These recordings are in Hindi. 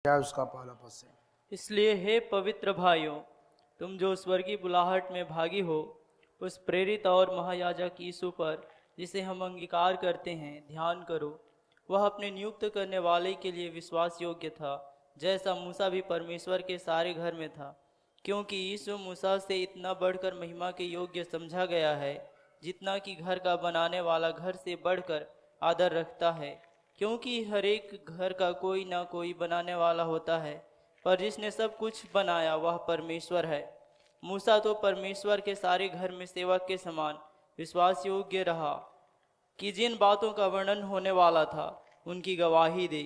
क्या उसका पहला पद से। इसलिए हे पवित्र भाइयों, तुम जो स्वर्गीय बुलाहट में भागी हो, उस प्रेरित और महायाजक यीशु पर जिसे हम अंगीकार करते हैं ध्यान करो। वह अपने नियुक्त करने वाले के लिए विश्वास योग्य था, जैसा मूसा भी परमेश्वर के सारे घर में था। क्योंकि यीशु मूसा से इतना बढ़कर महिमा के योग्य समझा गया है, जितना कि घर का बनाने वाला घर से बढ़कर आदर रखता है। क्योंकि हर एक घर का कोई ना कोई बनाने वाला होता है, पर जिसने सब कुछ बनाया वह परमेश्वर है। मूसा तो परमेश्वर के सारे घर में सेवक के समान विश्वास योग्य रहा कि जिन बातों का वर्णन होने वाला था उनकी गवाही दे,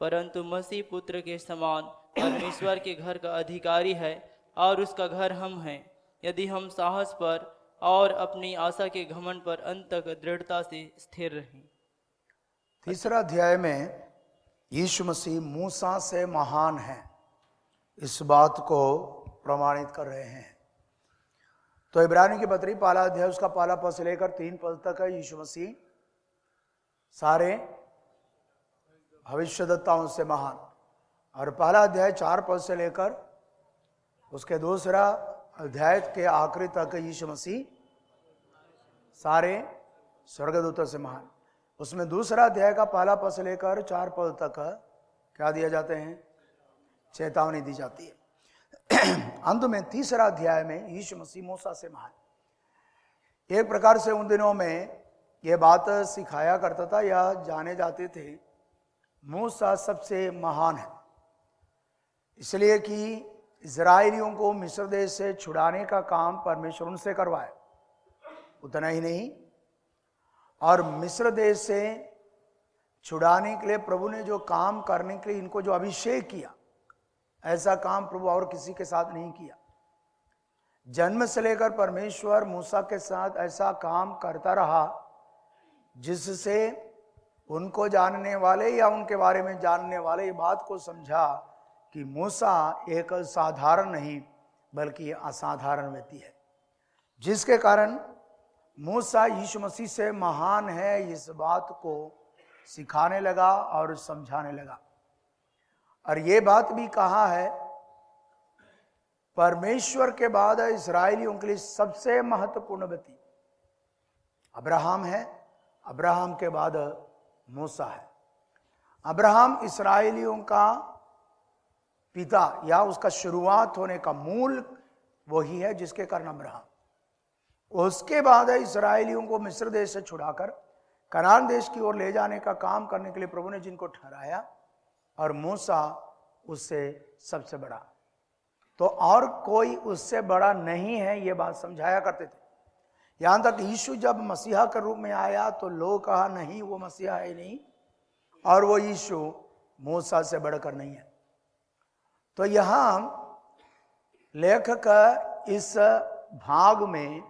परंतु मसीह पुत्र के समान परमेश्वर के घर का अधिकारी है, और उसका घर हम हैं, यदि हम साहस पर और अपनी आशा के घमंड पर अंत तक दृढ़ता से स्थिर रहें। तीसरा अध्याय में यीशु मसीह मूसा से महान है, इस बात को प्रमाणित कर रहे हैं। तो इब्रानियों की पत्री पहला अध्याय उसका पहला पद से लेकर 3 पद तक है। यीशु मसीह सारे भविष्यद्वक्ताओं से महान, और पहला अध्याय 4 पद से लेकर उसके दूसरा अध्याय के आखिरी तक यीशु मसीह सारे स्वर्गदूतों से महान। उसमें दूसरा अध्याय का पहला पद से लेकर 4 पद तक क्या दिया जाते हैं, चेतावनी दी जाती है। अंत में तीसरा अध्याय में यीशु मसीह मूसा से महान। एक प्रकार से उन दिनों में यह बात सिखाया करता था या जाने जाते थे, मूसा सबसे महान है, इसलिए कि इजराइलियों को मिस्र देश से छुड़ाने का काम परमेश्वर उनसे करवाए। उतना ही नहीं, और मिस्र देश से छुड़ाने के लिए प्रभु ने जो काम करने के लिए इनको जो अभिषेक किया, ऐसा काम प्रभु और किसी के साथ नहीं किया। जन्म से लेकर परमेश्वर मूसा के साथ ऐसा काम करता रहा जिससे उनको जानने वाले या उनके बारे में जानने वाले ये बात को समझा कि मूसा एक साधारण नहीं बल्कि असाधारण व्यक्ति है, जिसके कारण मूसा यीशु मसीह से महान है, इस बात को सिखाने लगा और समझाने लगा। और ये बात भी कहा है, परमेश्वर के बाद इस्राएलियों के लिए सबसे महत्वपूर्ण व्यक्ति अब्राहम है, अब्राहम के बाद मूसा है। अब्राहम इस्राएलियों का पिता या उसका शुरुआत होने का मूल वही है, जिसके कारण अब्राहम। उसके बाद इस्राएलियों को मिस्र देश से छुड़ाकर कनान देश की ओर ले जाने का काम करने के लिए प्रभु ने जिनको ठहराया, और मूसा उससे सबसे बड़ा, तो और कोई उससे बड़ा नहीं है, ये बात समझाया करते थे। यहां तक यीशु जब मसीहा के रूप में आया तो लोग कहा नहीं वो मसीहा है नहीं, और वो यीशु मूसा से बढ़कर नहीं है। तो यहां लेखक इस भाग में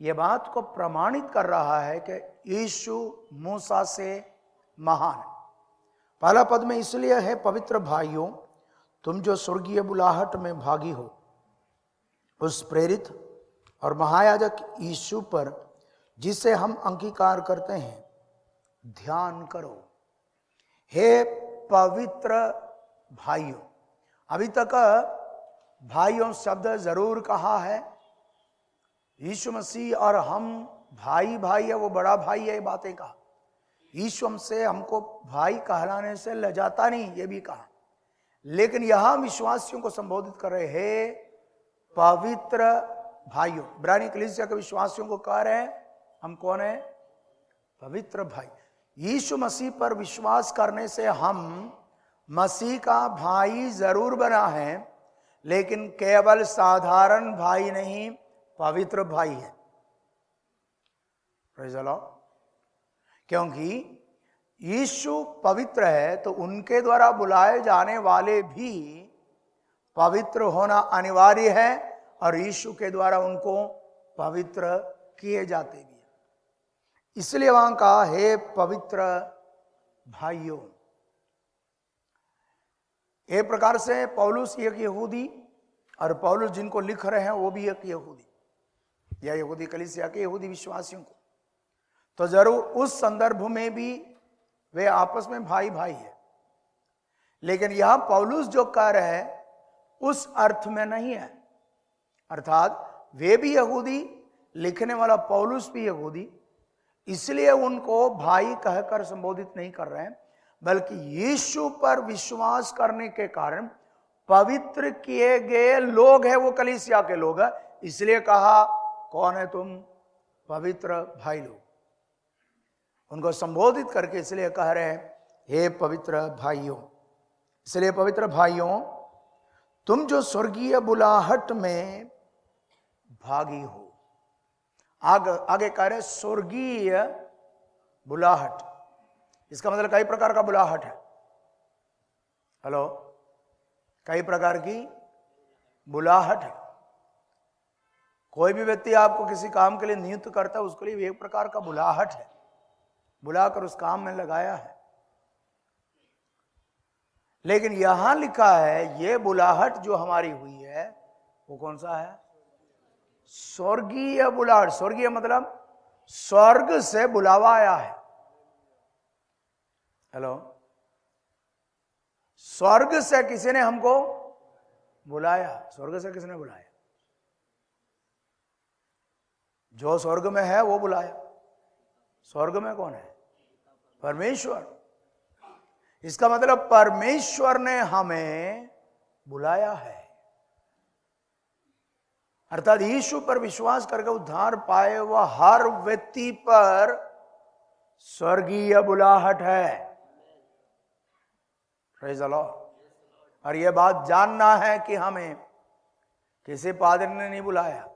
यह बात को प्रमाणित कर रहा है कि यीशु मूसा से महान है। पहला पद में इसलिए है, पवित्र भाइयों, तुम जो स्वर्गीय बुलाहट में भागी हो, उस प्रेरित और महायाजक यीशु पर जिसे हम अंगीकार करते हैं ध्यान करो। हे पवित्र भाइयों, अभी तक भाइयों शब्द जरूर कहा है। यीशु मसीह और हम भाई भाई है, वो बड़ा भाई है, ये बातें कहा। यीशु हमसे हमको भाई कहलाने से लजाता नहीं, ये भी कहा। लेकिन यहां विश्वासियों को संबोधित कर रहे हैं पवित्र भाइयों। इब्रानी कलीसिया के विश्वासियों को कह रहे हैं हम कौन है, पवित्र भाई। यीशु मसीह पर विश्वास करने से हम मसीह का भाई जरूर बना है, लेकिन केवल साधारण भाई नहीं, पवित्र भाई है। Praise the Lord. क्योंकि यीशु पवित्र है तो उनके द्वारा बुलाए जाने वाले भी पवित्र होना अनिवार्य है, और यीशु के द्वारा उनको पवित्र किए जाते भी हैं। इसलिए वहां कहा हे पवित्र भाइयों। एक प्रकार से पौलुस एक यहूदी, और पौलुस जिनको लिख रहे हैं वो भी एक यहूदी, या यहूदी कलीसिया के यहूदी विश्वासियों को, तो जरूर उस संदर्भ में भी वे आपस में भाई भाई है। लेकिन यहां पौलुस जो कह रहे हैं उस अर्थ में नहीं है। अर्थात वे भी यहूदी, लिखने वाला पौलुस भी यहूदी, इसलिए उनको भाई कहकर संबोधित नहीं कर रहे हैं, बल्कि यीशु पर विश्वास करने के कारण पवित्र किए गए लोग हैं, वो कलीसिया के लोग हैं, इसलिए कहा कौन है तुम? पवित्र भाई लोग। उनको संबोधित करके इसलिए कह रहे हैं हे पवित्र भाइयों। इसलिए पवित्र भाइयों, तुम जो स्वर्गीय बुलाहट में भागी हो। आगे कह रहे स्वर्गीय बुलाहट, इसका मतलब कई प्रकार का बुलाहट है। हेलो, कई प्रकार की बुलाहट है। कोई भी व्यक्ति आपको किसी काम के लिए नियुक्त करता है, उसके लिए एक प्रकार का बुलाहट है, बुलाकर उस काम में लगाया है। लेकिन यहां लिखा है ये बुलाहट जो हमारी हुई है वो कौन सा है? स्वर्गीय बुलाहट। स्वर्गीय मतलब स्वर्ग से बुलावा आया है। हेलो, स्वर्ग से किसी ने हमको बुलाया। स्वर्ग से किसने बुलाया? जो स्वर्ग में है वो बुलाया। स्वर्ग में कौन है? परमेश्वर। इसका मतलब परमेश्वर ने हमें बुलाया है। अर्थात यीशु पर विश्वास करके उद्धार पाए वह हर व्यक्ति पर स्वर्गीय बुलाहट है। Praise the Lord. और यह बात जानना है कि हमें किसी पादरी ने नहीं बुलाया,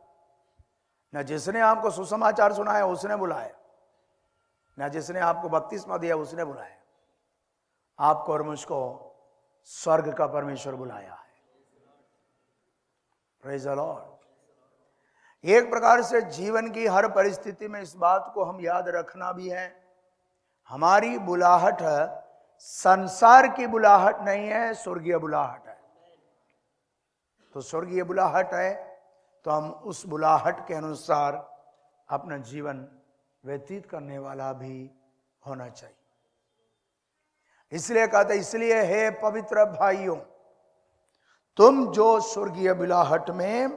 न जिसने आपको सुसमाचार सुनाया उसने बुलाया, न जिसने आपको बपतिस्मा दिया उसने बुलाया। आपको और मुझको स्वर्ग का परमेश्वर बुलाया है। Praise the Lord. एक प्रकार से जीवन की हर परिस्थिति में इस बात को हम याद रखना भी है, हमारी बुलाहट संसार की बुलाहट नहीं है, स्वर्गीय बुलाहट है। तो स्वर्गीय बुलाहट है तो हम उस बुलाहट के अनुसार अपना जीवन व्यतीत करने वाला भी होना चाहिए। इसलिए कहते, इसलिए हे पवित्र भाइयों, तुम जो स्वर्गीय बुलाहट में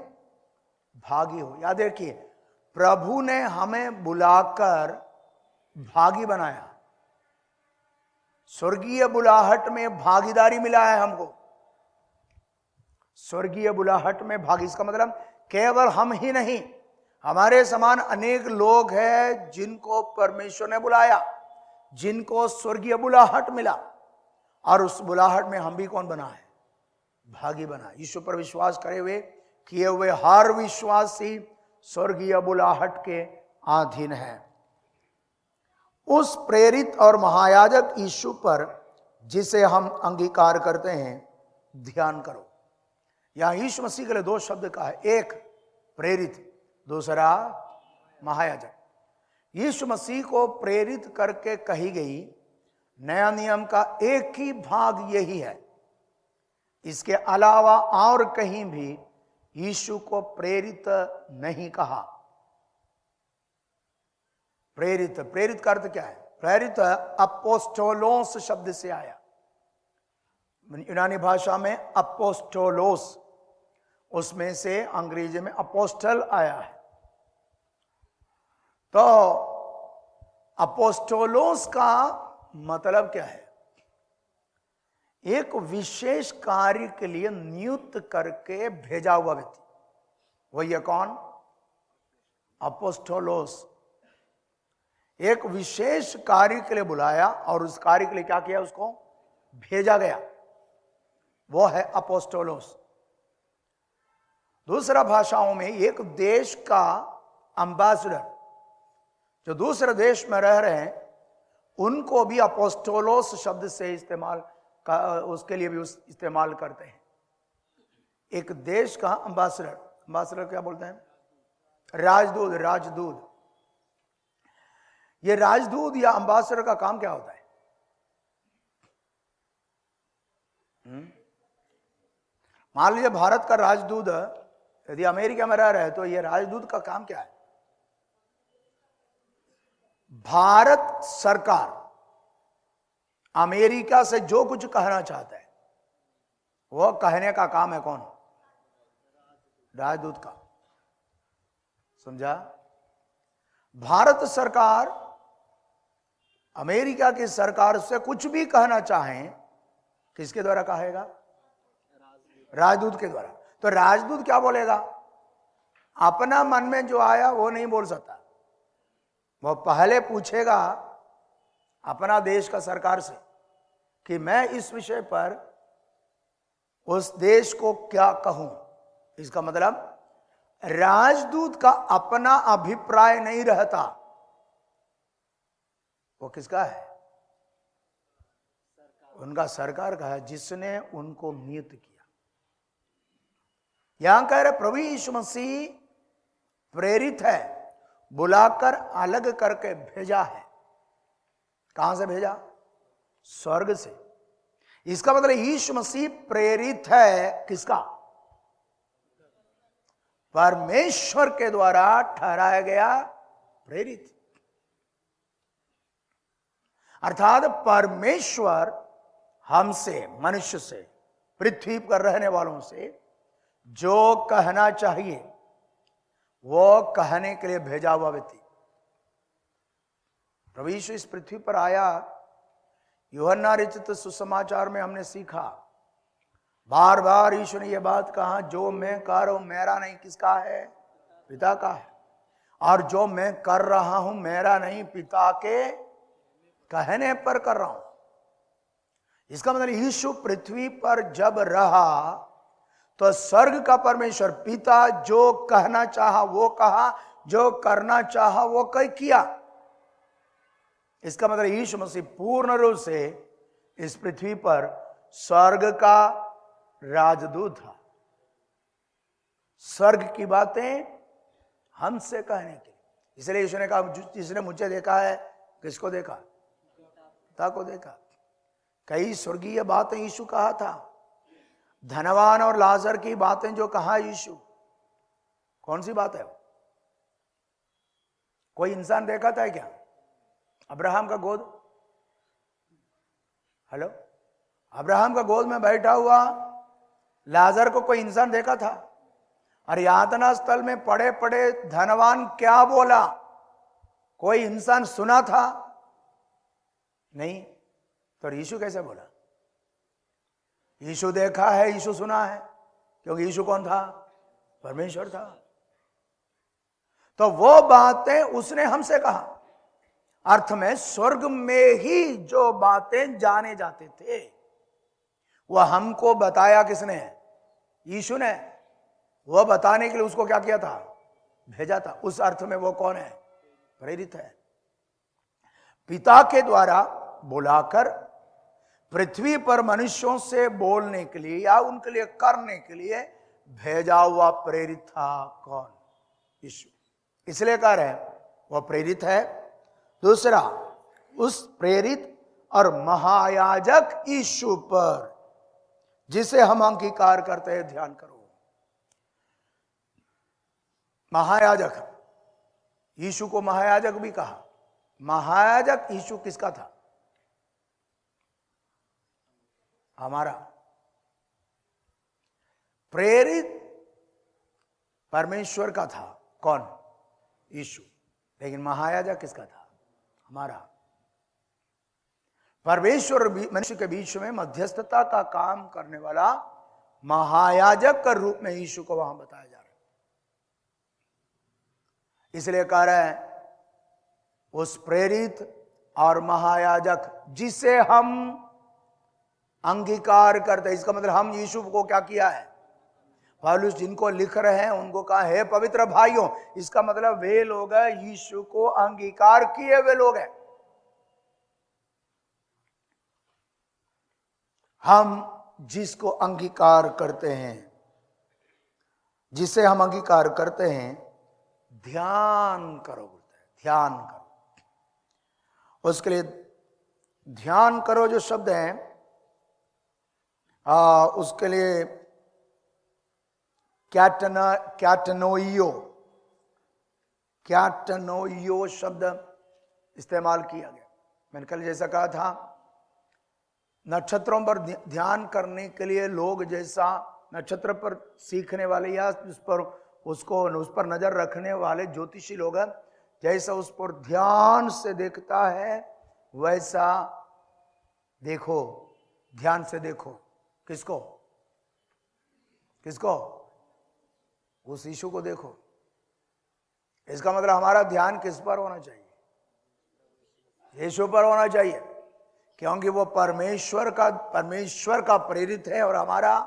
भागी हो। याद रखिए, प्रभु ने हमें बुलाकर भागी बनाया। स्वर्गीय बुलाहट में भागीदारी मिला है हमको। स्वर्गीय बुलाहट में भागी, इसका मतलब केवल हम ही नहीं, हमारे समान अनेक लोग हैं जिनको परमेश्वर ने बुलाया, जिनको स्वर्गीय बुलाहट मिला। और उस बुलाहट में हम भी कौन बना है? भागी बना। यीशु पर विश्वास करे हुए किए हुए हर विश्वासी स्वर्गीय बुलाहट के अधीन है। उस प्रेरित और महायाजक यीशु पर जिसे हम अंगीकार करते हैं ध्यान करो। यहां यीशु मसीह के लिए दो शब्द का है, एक प्रेरित, दूसरा महायाजक। यीशु मसीह को प्रेरित करके कही गई नया नियम का एक ही भाग यही है। इसके अलावा और कहीं भी यीशु को प्रेरित नहीं कहा। प्रेरित, प्रेरित का अर्थ क्या है? प्रेरित अपोस्टोलोस शब्द से आया। यूनानी भाषा में अपोस्टोलोस, उसमें से अंग्रेजी में अपोस्टल आया है। तो अपोस्टोलोस का मतलब क्या है? एक विशेष कार्य के लिए नियुक्त करके भेजा हुआ व्यक्ति। वही है कौन? अपोस्टोलोस। एक विशेष कार्य के लिए बुलाया और उस कार्य के लिए क्या किया? उसको भेजा गया, वो है अपोस्टोलोस। दूसरा भाषाओं में एक देश का एम्बेसडर जो दूसरे देश में रह रहे हैं उनको भी अपोस्टोलोस शब्द से इस्तेमाल का, उसके लिए भी इस्तेमाल करते हैं। एक देश का एम्बेसडर, एम्बेसडर क्या बोलते हैं? राजदूत, राजदूत। ये राजदूत या एम्बेसडर का काम क्या होता है? मान लीजिए भारत का राजदूत यदि अमेरिका में रह रहे हैं तो ये राजदूत का काम क्या है? भारत सरकार अमेरिका से जो कुछ कहना चाहता है वो कहने का काम है कौन? राजदूत का। समझा? भारत सरकार अमेरिका की सरकार से कुछ भी कहना चाहें, किसके द्वारा कहेगा? राजदूत के द्वारा। तो राजदूत क्या बोलेगा? अपना मन में जो आया वो नहीं बोल सकता। वो पहले पूछेगा अपना देश का सरकार से कि मैं इस विषय पर उस देश को क्या कहूं। इसका मतलब राजदूत का अपना अभिप्राय नहीं रहता, वो किसका है? उनका सरकार का है, जिसने उनको नियुक्त किया। यहां कह रहे प्रभु यीशु मसीह प्रेरित है, बुलाकर अलग करके भेजा है। कहां से भेजा? स्वर्ग से। इसका मतलब यीशु मसीह प्रेरित है किसका? परमेश्वर के द्वारा ठहराया गया प्रेरित। अर्थात परमेश्वर हमसे, मनुष्य से, पृथ्वी पर रहने वालों से जो कहना चाहिए वो कहने के लिए भेजा हुआ व्यक्ति। प्रभु यीशु इस पृथ्वी पर आया। यूहन्ना रचित सुसमाचार में हमने सीखा, बार बार यीशु ने यह बात कहा, जो मैं कर रहा हूं मेरा नहीं, किसका है? पिता का है। और जो मैं कर रहा हूं मेरा नहीं, पिता के कहने पर कर रहा हूं। इसका मतलब यीशु पृथ्वी पर जब रहा तो स्वर्ग का परमेश्वर पिता जो कहना चाहा वो कहा, जो करना चाहा वो किया। इसका मतलब यीशु मसीह पूर्ण रूप से इस पृथ्वी पर स्वर्ग का राजदूत था। स्वर्ग की बातें हमसे कहने के लिए। इसलिए यीशु ने कहा, जिसने मुझे देखा है, किसको देखा? पिता को देखा। कई स्वर्गीय बातें यीशु कहा था। धनवान और लाजर की बातें जो कहा यीशु, कौन सी बात है वो? कोई इंसान देखा था क्या? अब्राहम का गोद, हेलो, अब्राहम का गोद में बैठा हुआ लाजर को कोई इंसान देखा था? और यातना स्थल में पड़े पड़े धनवान क्या बोला, कोई इंसान सुना था? नहीं। तो यीशु कैसे बोला? यीशु देखा है, यीशु सुना है, क्योंकि यीशु कौन था? परमेश्वर था। तो वो बातें उसने हमसे कहा। अर्थ में स्वर्ग में ही जो बातें जाने जाते थे वह हमको बताया किसने? यीशु ने। वह बताने के लिए उसको क्या किया था? भेजा था। उस अर्थ में वो कौन है? प्रेरित है। पिता के द्वारा बुलाकर पृथ्वी पर मनुष्यों से बोलने के लिए या उनके लिए करने के लिए भेजा हुआ प्रेरित था। कौन? यीशु। इसलिए कह रहे हैं वह प्रेरित है। दूसरा, उस प्रेरित और महायाजक यीशु पर जिसे हम अंगीकार करते हैं, ध्यान करो। महायाजक, यीशु को महायाजक भी कहा। महायाजक यीशु किसका था? हमारा। प्रेरित परमेश्वर का था। कौन? यीशु। लेकिन महायाजक किसका था? हमारा। परमेश्वर और मनुष्य के बीच में मध्यस्थता का काम करने वाला महायाजक के रूप में यीशु को वहां बताया जा रहा है। इसलिए कह रहे हैं उस प्रेरित और महायाजक जिसे हम अंगीकार करते हैं। इसका मतलब हम यीशु को क्या किया है? पौलुस जिनको लिख रहे हैं उनको कहा, हे पवित्र भाइयों। इसका मतलब वे लोग हैं यीशु को अंगीकार किए हुए लोग हैं। हम जिसको अंगीकार करते हैं, जिसे हम अंगीकार करते हैं, ध्यान करो बोलते हैं। ध्यान करो। उसके लिए ध्यान करो जो शब्द है उसके लिए कैटनोइयो शब्द इस्तेमाल किया गया। मैंने कल जैसा कहा था नक्षत्रों पर ध्यान करने के लिए लोग जैसा नक्षत्र पर सीखने वाले या उस पर नजर रखने वाले ज्योतिषी लोग जैसा उस पर ध्यान से देखता है, वैसा देखो, ध्यान से देखो। किसको? किसको? उस यीशु को देखो। इसका मतलब हमारा ध्यान किस पर होना चाहिए? यीशु पर होना चाहिए, क्योंकि वो परमेश्वर का प्रेरित है और हमारा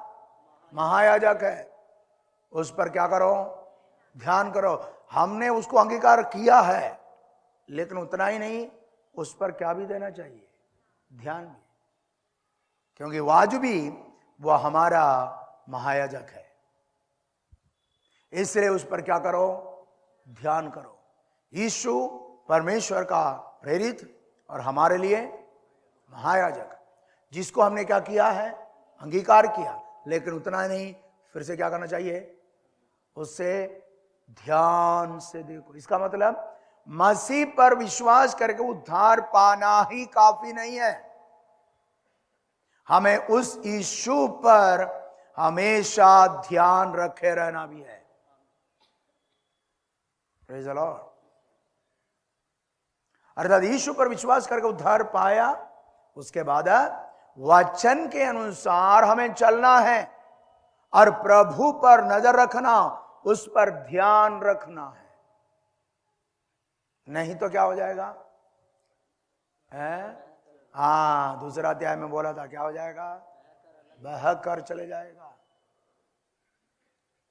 महायाजक है। उस पर क्या करो? ध्यान करो। हमने उसको अंगीकार किया है, लेकिन उतना ही नहीं, उस पर क्या भी देना चाहिए? ध्यान भी, क्योंकि वाजबी वो हमारा महायाजक है। इसलिए उस पर क्या करो? ध्यान करो। यीशु परमेश्वर का प्रेरित और हमारे लिए महायाजक, जिसको हमने क्या किया है? अंगीकार किया, लेकिन उतना नहीं, फिर से क्या करना चाहिए? उससे ध्यान से देखो। इसका मतलब मसीह पर विश्वास करके उद्धार पाना ही काफी नहीं है, हमें उस यीशु पर हमेशा ध्यान रखे रहना भी है। Praise the Lord. अर्थात यीशु पर विश्वास करके उद्धार पाया, उसके बाद वचन के अनुसार हमें चलना है और प्रभु पर नजर रखना, उस पर ध्यान रखना है। नहीं तो क्या हो जाएगा? हाँ, दूसरा अध्याय में बोला था, क्या हो जाएगा? बहक कर चले जाएगा।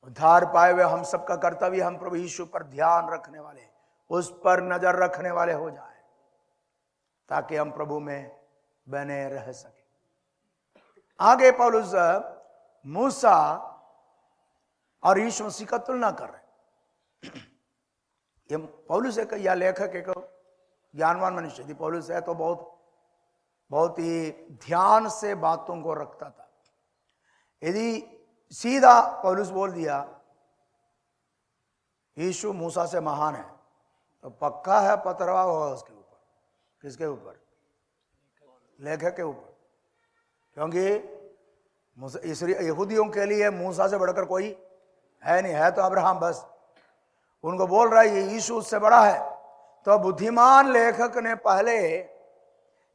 उद्धार पाए हुए हम सबका कर्तव्य, हम प्रभु यीशु पर ध्यान रखने वाले, उस पर नजर रखने वाले हो जाए, ताकि हम प्रभु में बने रह सके। आगे पौलुस मूसा और यीशु मसीह का तुलना कर रहे। ये पौलुस एक या लेखक एक ज्ञानवान मनुष्य थी। पौलुस है तो बहुत ही ध्यान से बातों को रखता था। यदि सीधा पौलुस बोल दिया यीशु मूसा से महान है, तो पक्का है पथरवा होगा उसके ऊपर। किसके ऊपर? लेखक के ऊपर। क्योंकि यहूदियों के लिए मूसा से बढ़कर कोई है नहीं, है तो अब्राहम बस। उनको बोल रहा है ये यीशु उससे बड़ा है। तो बुद्धिमान लेखक ने पहले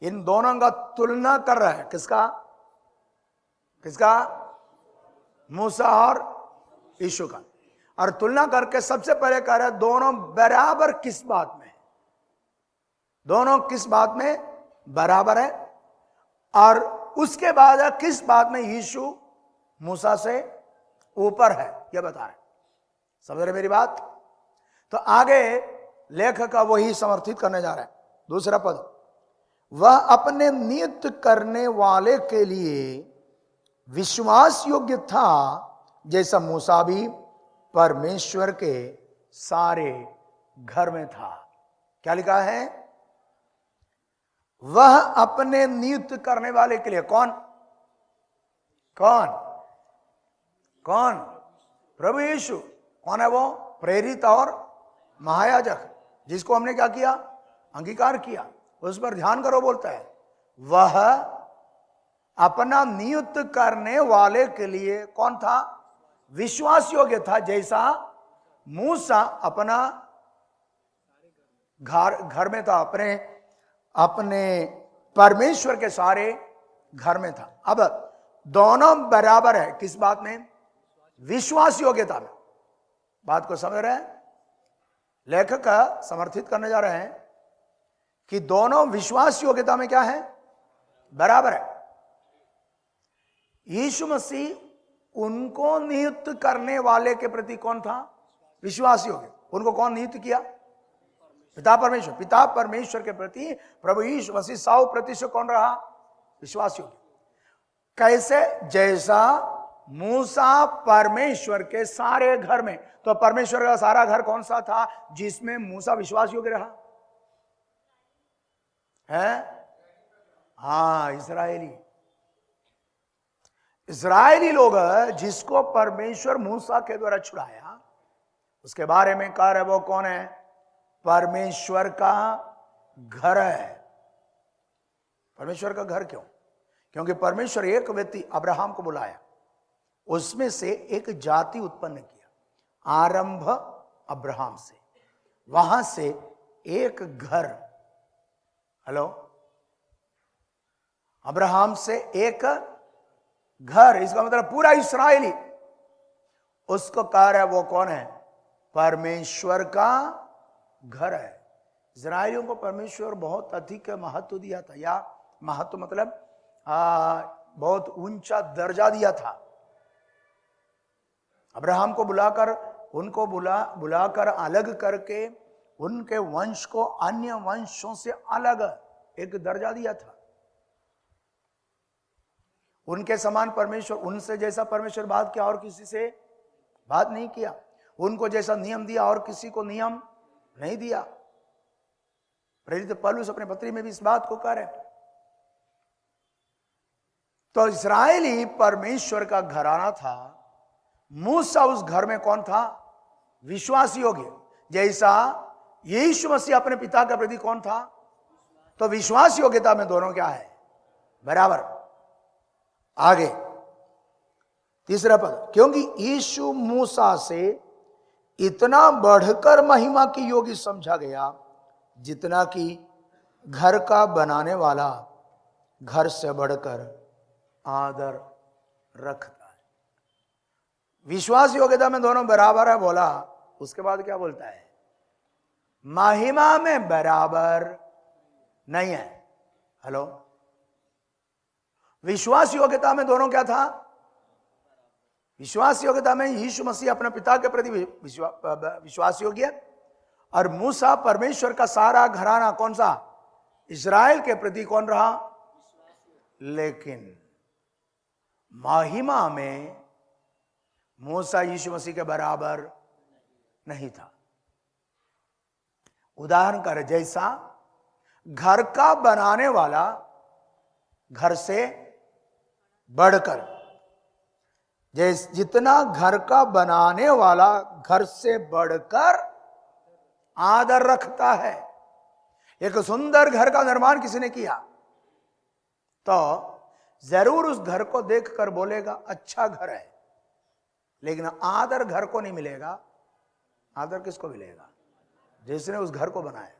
इन दोनों का तुलना कर रहा है। किसका? किसका? मूसा और यीशु का। और तुलना करके सबसे पहले कह रहा है दोनों बराबर किस बात में? दोनों किस बात में बराबर है? और उसके बाद किस बात में यीशु मूसा से ऊपर है, यह बता रहे। समझ रहे मेरी बात? तो आगे लेखक का वही समर्थित करने जा रहा है। दूसरा पद, वह अपने नियुक्त करने वाले के लिए विश्वास योग्य था, जैसा मूसा भी परमेश्वर के सारे घर में था। क्या लिखा है? वह अपने नियुक्त करने वाले के लिए। कौन? कौन? कौन? प्रभु यीशु। कौन है वो? प्रेरित और महायाजक, जिसको हमने क्या किया? अंगीकार किया। उस पर ध्यान करो बोलता है। वह अपना नियुक्त करने वाले के लिए कौन था? विश्वास योग्य था, जैसा मूसा अपना घर में था, अपने परमेश्वर के सारे घर में था। अब दोनों बराबर है। किस बात में? विश्वास योग्यता में। बात को समझ रहे हैं? लेखक का समर्थित करने जा रहे हैं कि दोनों विश्वास योग्यता में क्या है? बराबर है। यीशु मसीह उनको नियुक्त करने वाले के प्रति कौन था? विश्वास योग्य। उनको कौन नियुक्त किया? पिता परमेश्वर। पिता परमेश्वर के प्रति प्रभु यीशु मसीह 100% कौन रहा? विश्वास योग्य। कैसे? जैसा मूसा परमेश्वर के सारे घर में। तो परमेश्वर का सारा घर कौन सा था जिसमें मूसा विश्वास योग्य रहा है? हाँ, इस्राएली लोग, जिसको परमेश्वर मूसा के द्वारा छुड़ाया, उसके बारे में कह रहे वो कौन है? परमेश्वर का घर है। परमेश्वर का घर क्यों? क्योंकि परमेश्वर एक व्यक्ति अब्राहम को बुलाया, उसमें से एक जाति उत्पन्न किया। आरंभ अब्राहम से, वहां से एक घर, हेलो, अब्राहम से एक घर, इसका मतलब पूरा इस्राएली उसको कह रहा है, वो कौन है? परमेश्वर का घर है। इस्राएलियों को परमेश्वर बहुत अधिक महत्व दिया था, या महत्व मतलब बहुत ऊंचा दर्जा दिया था। अब्राहम को बुलाकर, उनको बुलाकर अलग करके उनके वंश को अन्य वंशों से अलग एक दर्जा दिया था। उनके समान परमेश्वर, उनसे जैसा परमेश्वर बात किया और किसी से बात नहीं किया। उनको जैसा नियम दिया और किसी को नियम नहीं दिया। प्रेरित पौलुस अपने पत्री में भी इस बात को कह रहे हैं। तो इस्राएली परमेश्वर का घराना था। मूसा उस घर में कौन था? विश्वास योग्य। जैसा यीशु मसीह अपने पिता के प्रति कौन था? तो विश्वास योग्यता में दोनों क्या है? बराबर। आगे तीसरा पद, क्योंकि यीशु मूसा से इतना बढ़कर महिमा की योग्य समझा गया, जितना कि घर का बनाने वाला घर से बढ़कर आदर रखता है। विश्वास योग्यता में दोनों बराबर है बोला, उसके बाद क्या बोलता है? महिमा में बराबर नहीं है। हेलो, विश्वास योग्यता में दोनों क्या था? विश्वास योग्यता में यीशु मसीह अपने पिता के प्रति विश्वास योग्य, और मूसा परमेश्वर का सारा घराना कौन सा? इस्राएल के प्रति कौन रहा? लेकिन महिमा में मूसा यीशु मसीह के बराबर नहीं था। उदाहरण कर, जैसा घर का बनाने वाला घर से बढ़कर, जितना घर का बनाने वाला घर से बढ़कर आदर रखता है। एक सुंदर घर का निर्माण किसी ने किया तो जरूर उस घर को देखकर बोलेगा अच्छा घर है, लेकिन आदर घर को नहीं मिलेगा। आदर किसको मिलेगा? जिसने उस घर को बनाया।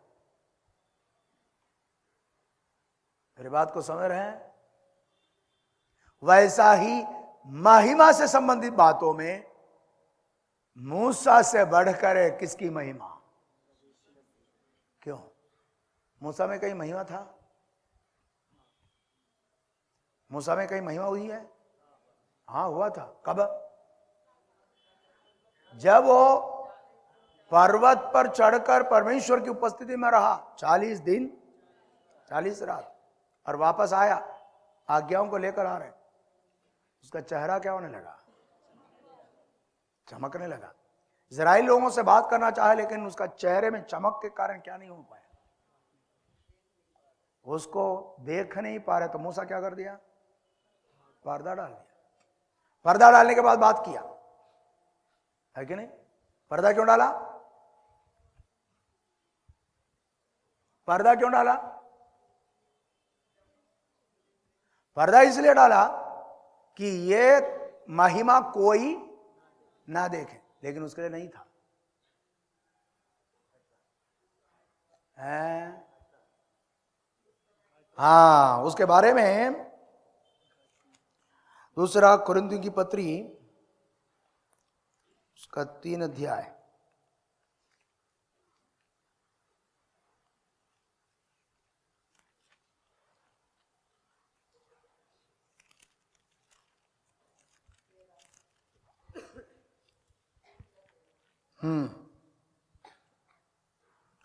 मेरी बात को समझ रहे हैं? वैसा ही महिमा से संबंधित बातों में मूसा से बढ़कर है किसकी महिमा? क्यों? मूसा में कहीं महिमा था? मूसा में कहीं महिमा हुई है? हाँ, हुआ था। कब? जब वो पर्वत पर चढ़कर परमेश्वर की उपस्थिति में रहा 40 दिन 40 रात, और वापस आया, आज्ञाओं को लेकर आ रहे, उसका चेहरा क्या होने लगा? चमकने लगा। इजराइल लोगों से बात करना चाहे, लेकिन उसका चेहरे में चमक के कारण क्या नहीं हो पाया? उसको देख नहीं पा रहे, तो मूसा क्या कर दिया? पर्दा डाल दिया। पर्दा डालने के बाद बात किया, है कि नहीं? पर्दा क्यों डाला? पर्दा क्यों डाला? पर्दा इसलिए डाला कि ये महिमा कोई ना देखे, लेकिन उसके लिए नहीं था। हाँ, उसके बारे में दूसरा कुरिन्थियों की पत्री उसका 3 अध्याय,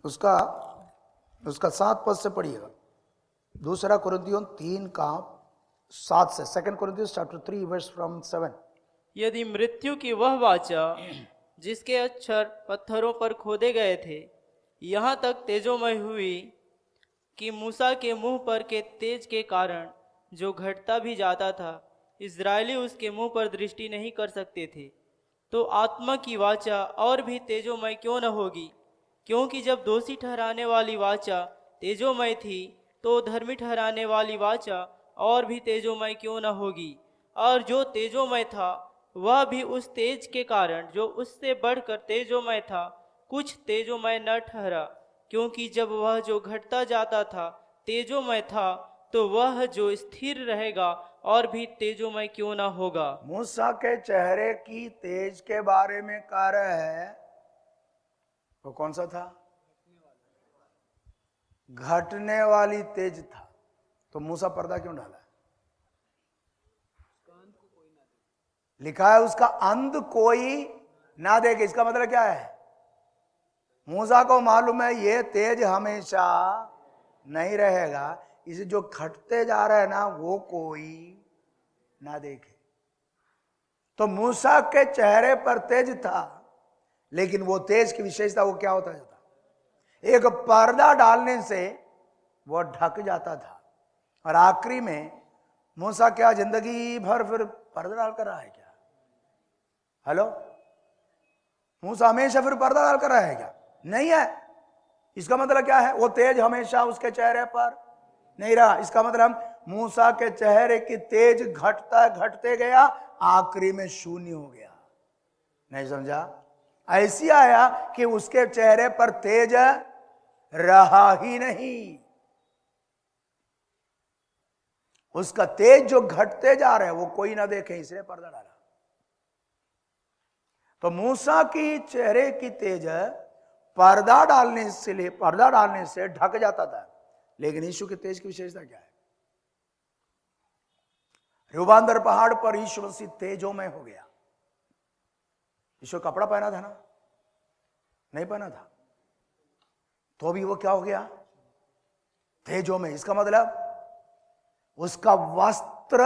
उसका 7 पद से पढ़िएगा। दूसरा कुरिन्थियों 3 का 7 से, 2 Corinthians chapter 3 verse from 7। यदि मृत्यु की वह वाचा जिसके अक्षर पत्थरों पर खोदे गए थे यहाँ तक तेजोमय हुई कि मूसा के मुंह पर के तेज के कारण जो घटता भी जाता था, इजरायली उसके मुंह पर दृष्टि नहीं कर सकते थे, तो आत्मा की वाचा और भी तेजोमय क्यों न होगी? क्योंकि जब दोषी ठहराने वाली वाचा तेजोमय थी, तो धर्मी ठहराने वाली वाचा और भी तेजोमय क्यों न होगी। और जो तेजोमय था वह भी उस तेज के कारण जो उससे बढ़कर तेजोमय था कुछ तेजोमय न ठहरा, क्योंकि जब वह जो घटता जाता था तेजोमय था, तो वह जो स्थिर रहेगा और भी तेजोमय क्यों न होगा। मूसा के चेहरे की तेज के बारे में कह रहे है, वो कौन सा था? घटने वाली तेज था। तो मूसा पर्दा क्यों डाला? लिखा है उसका अंत कोई ना देखे। इसका मतलब क्या है? मूसा को मालूम है ये तेज हमेशा नहीं रहेगा, इसे जो घटते जा रहा है ना वो कोई ना देखे। तो मूसा के चेहरे पर तेज था, लेकिन वो तेज की विशेषता वो क्या होता जाता? एक पर्दा डालने से वो ढक जाता था। और आखिरी में मूसा क्या जिंदगी भर फिर पर्दा डालकर रहा है क्या? हेलो, मूसा हमेशा फिर पर्दा डालकर रहा है क्या? नहीं है। इसका मतलब क्या है? वो तेज हमेशा उसके चेहरे पर नहीं रहा। इसका मतलब मूसा के चेहरे की तेज घटता घटते गया, आखिरी में शून्य हो गया। नहीं समझा? ऐसी आया कि उसके चेहरे पर तेज रहा ही नहीं। उसका तेज जो घटते जा रहे हैं वो कोई ना देखे, इसलिए पर्दा डाला। तो मूसा की चेहरे की तेज पर्दा डालने से ढक जाता था। लेकिन यीशु के तेज की विशेषता क्या है? रूबांदर पहाड़ पर यीशु मसीह तेजों में हो गया। यीशु कपड़ा पहना था ना? नहीं पहना था, तो भी वो क्या हो गया? तेजों में। इसका मतलब उसका वस्त्र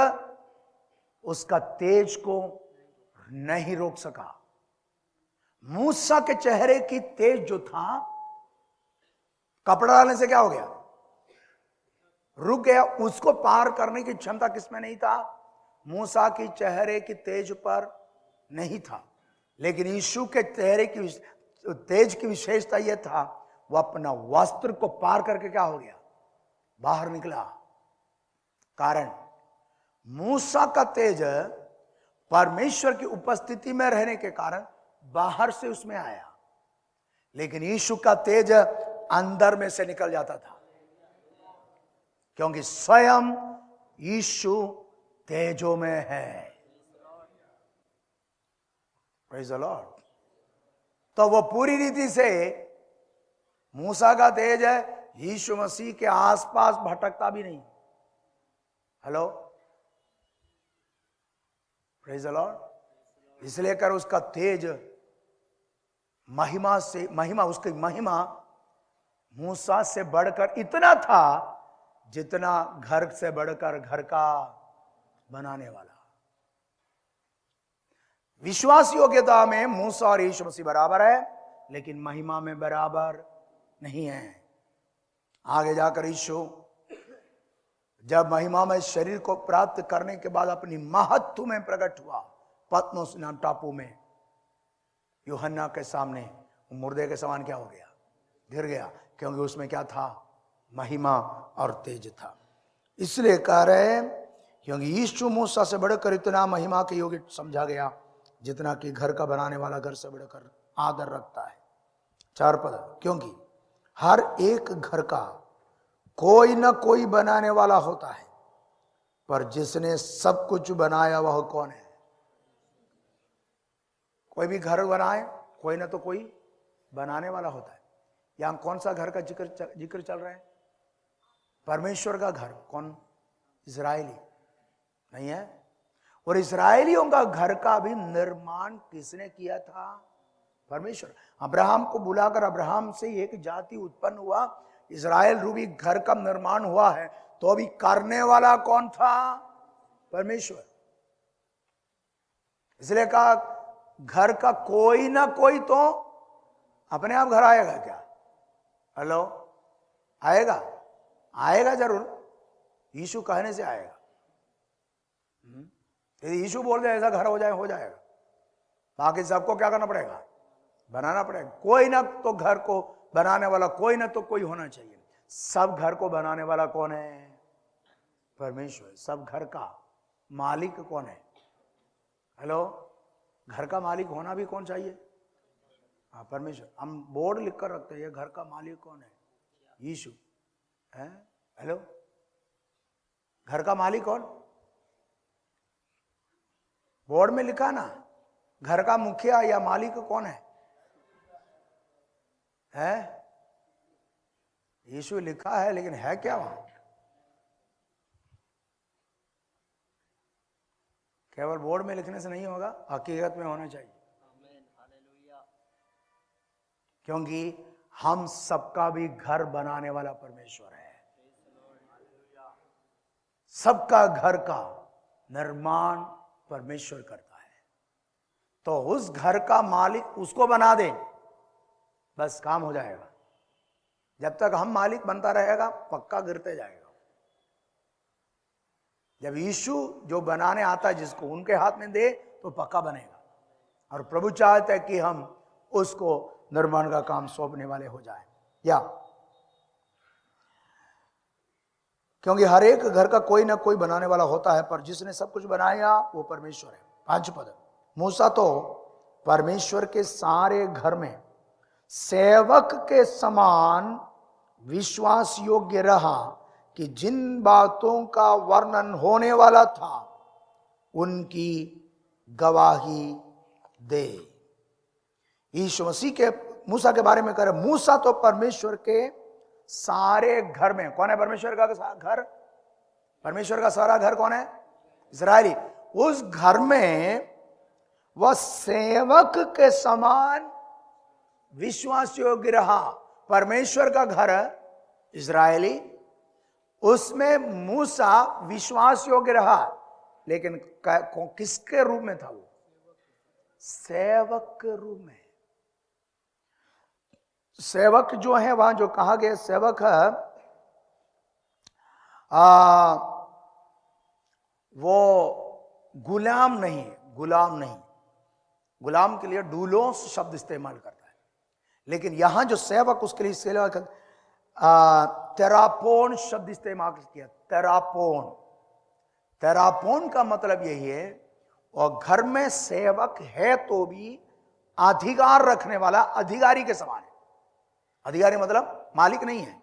उसका तेज को नहीं रोक सका। मूसा के चेहरे की तेज जो था, कपड़ा डालने से क्या हो गया? रुक गया। उसको पार करने की क्षमता किसमें नहीं था? मूसा की चेहरे की तेज पर नहीं था। लेकिन यीशु के चेहरे की तेज की विशेषता यह था, वह अपना वस्त्र को पार करके क्या हो गया? बाहर निकला। कारण मूसा का तेज परमेश्वर की उपस्थिति में रहने के कारण बाहर से उसमें आया, लेकिन यीशु का तेज अंदर में से निकल जाता था, क्योंकि स्वयं यीशु तेजों में है। Praise the lord. तो वो पूरी रीति से मूसा का तेज है, यीशु मसीह के आसपास भटकता भी नहीं। Hello, praise the Lord. इसलिए कर उसका तेज उसकी महिमा मूसा से बढ़कर इतना था जितना घर से बढ़कर घर का बनाने वाला। विश्वास योग्यता में मूसा और यीशु मसीह बराबर है, लेकिन महिमा में बराबर नहीं है। आगे जाकर यीशु जब महिमा में शरीर को प्राप्त करने के बाद अपनी महत्व में प्रकट हुआ, पतमोस नाम टापू में यूहन्ना के सामने मुर्दे के समान क्या हो गया? गिर गया, क्योंकि उसमें क्या था? महिमा और तेज था। इसलिए कह रहे हैं, क्योंकि यीशु मूसा से बढ़कर इतना महिमा के योग्य समझा गया, जितना कि घर का बनाने वाला घर से बढ़कर आदर रखता है। 4 पद, क्योंकि हर एक घर का कोई ना कोई बनाने वाला होता है, पर जिसने सब कुछ बनाया वह कौन है? कोई भी घर बनाए, कोई ना तो कोई बनाने वाला होता है। यहां कौन सा घर का जिक्र चल रहा है? परमेश्वर का घर। कौन? इजरायली नहीं है? और इजरायलियों का घर का भी निर्माण किसने किया था? परमेश्वर। अब्राहम को बुलाकर अब्राहम से एक जाति उत्पन्न हुआ, इजराइल रूपी घर का निर्माण हुआ है, तो अभी करने वाला कौन था? परमेश्वर। इसलिए कहा घर का कोई ना कोई तो अपने आप घर आएगा क्या? हेलो, आएगा? आएगा जरूर, यीशु कहने से आएगा। यदि यीशु बोल दे ऐसा घर हो जाएगा। बाकी सबको क्या करना पड़ेगा? बनाना पड़ेगा। कोई ना तो घर को बनाने वाला कोई ना तो कोई होना चाहिए। सब घर को बनाने वाला कौन है? परमेश्वर। सब घर का मालिक कौन है? हेलो, घर का मालिक होना भी कौन चाहिए? हाँ, परमेश्वर। हम बोर्ड लिख कर रखते हैं, ये घर का मालिक कौन है? यीशु है। हेलो, घर का मालिक कौन? बोर्ड में लिखा ना, घर का मुखिया या मालिक कौन है? यीशु लिखा है, लेकिन है क्या वहां? केवल बोर्ड में लिखने से नहीं होगा, हकीकत में होना चाहिए। क्योंकि हम सबका भी घर बनाने वाला परमेश्वर है। सबका घर का निर्माण परमेश्वर करता है। तो उस घर का मालिक उसको बना दे, बस काम हो जाएगा। जब तक हम मालिक बनता रहेगा, पक्का गिरते जाएगा। जब यीशु जो बनाने आता है, जिसको उनके हाथ में दे, तो पक्का बनेगा। और प्रभु चाहते हैं कि हम उसको निर्माण का काम सौंपने वाले हो जाए। या क्योंकि हर एक घर का कोई ना कोई बनाने वाला होता है, पर जिसने सब कुछ बनाया वो परमेश्वर है। 5 पद। मूसा तो परमेश्वर के सारे घर में सेवक के समान विश्वास योग्य रहा कि जिन बातों का वर्णन होने वाला था उनकी गवाही दे। यीशु मसीह के मूसा के बारे में कह रहे, मूसा तो परमेश्वर के सारे घर में, कौन है परमेश्वर का घर? परमेश्वर का सारा घर कौन है? इस्राएली। उस घर में वह सेवक के समान विश्वास योग्य रहा। परमेश्वर का घर इस्राएली, उसमें मूसा विश्वास योग्य रहा, लेकिन किसके रूप में था वो? सेवक के रूप में। सेवक जो है, वहां जो कहा गया सेवक है, वो गुलाम नहीं, गुलाम नहीं। गुलाम के लिए डूलोस शब्द इस्तेमाल करता है, लेकिन यहां जो सेवक, उसके लिए सेवक तेरापोन शब्द इस्तेमाल किया। तेरापोन, तेरापोन का मतलब यही है, और घर में सेवक है तो भी अधिकार रखने वाला, अधिकारी के समान है। अधिकारी मतलब मालिक नहीं है,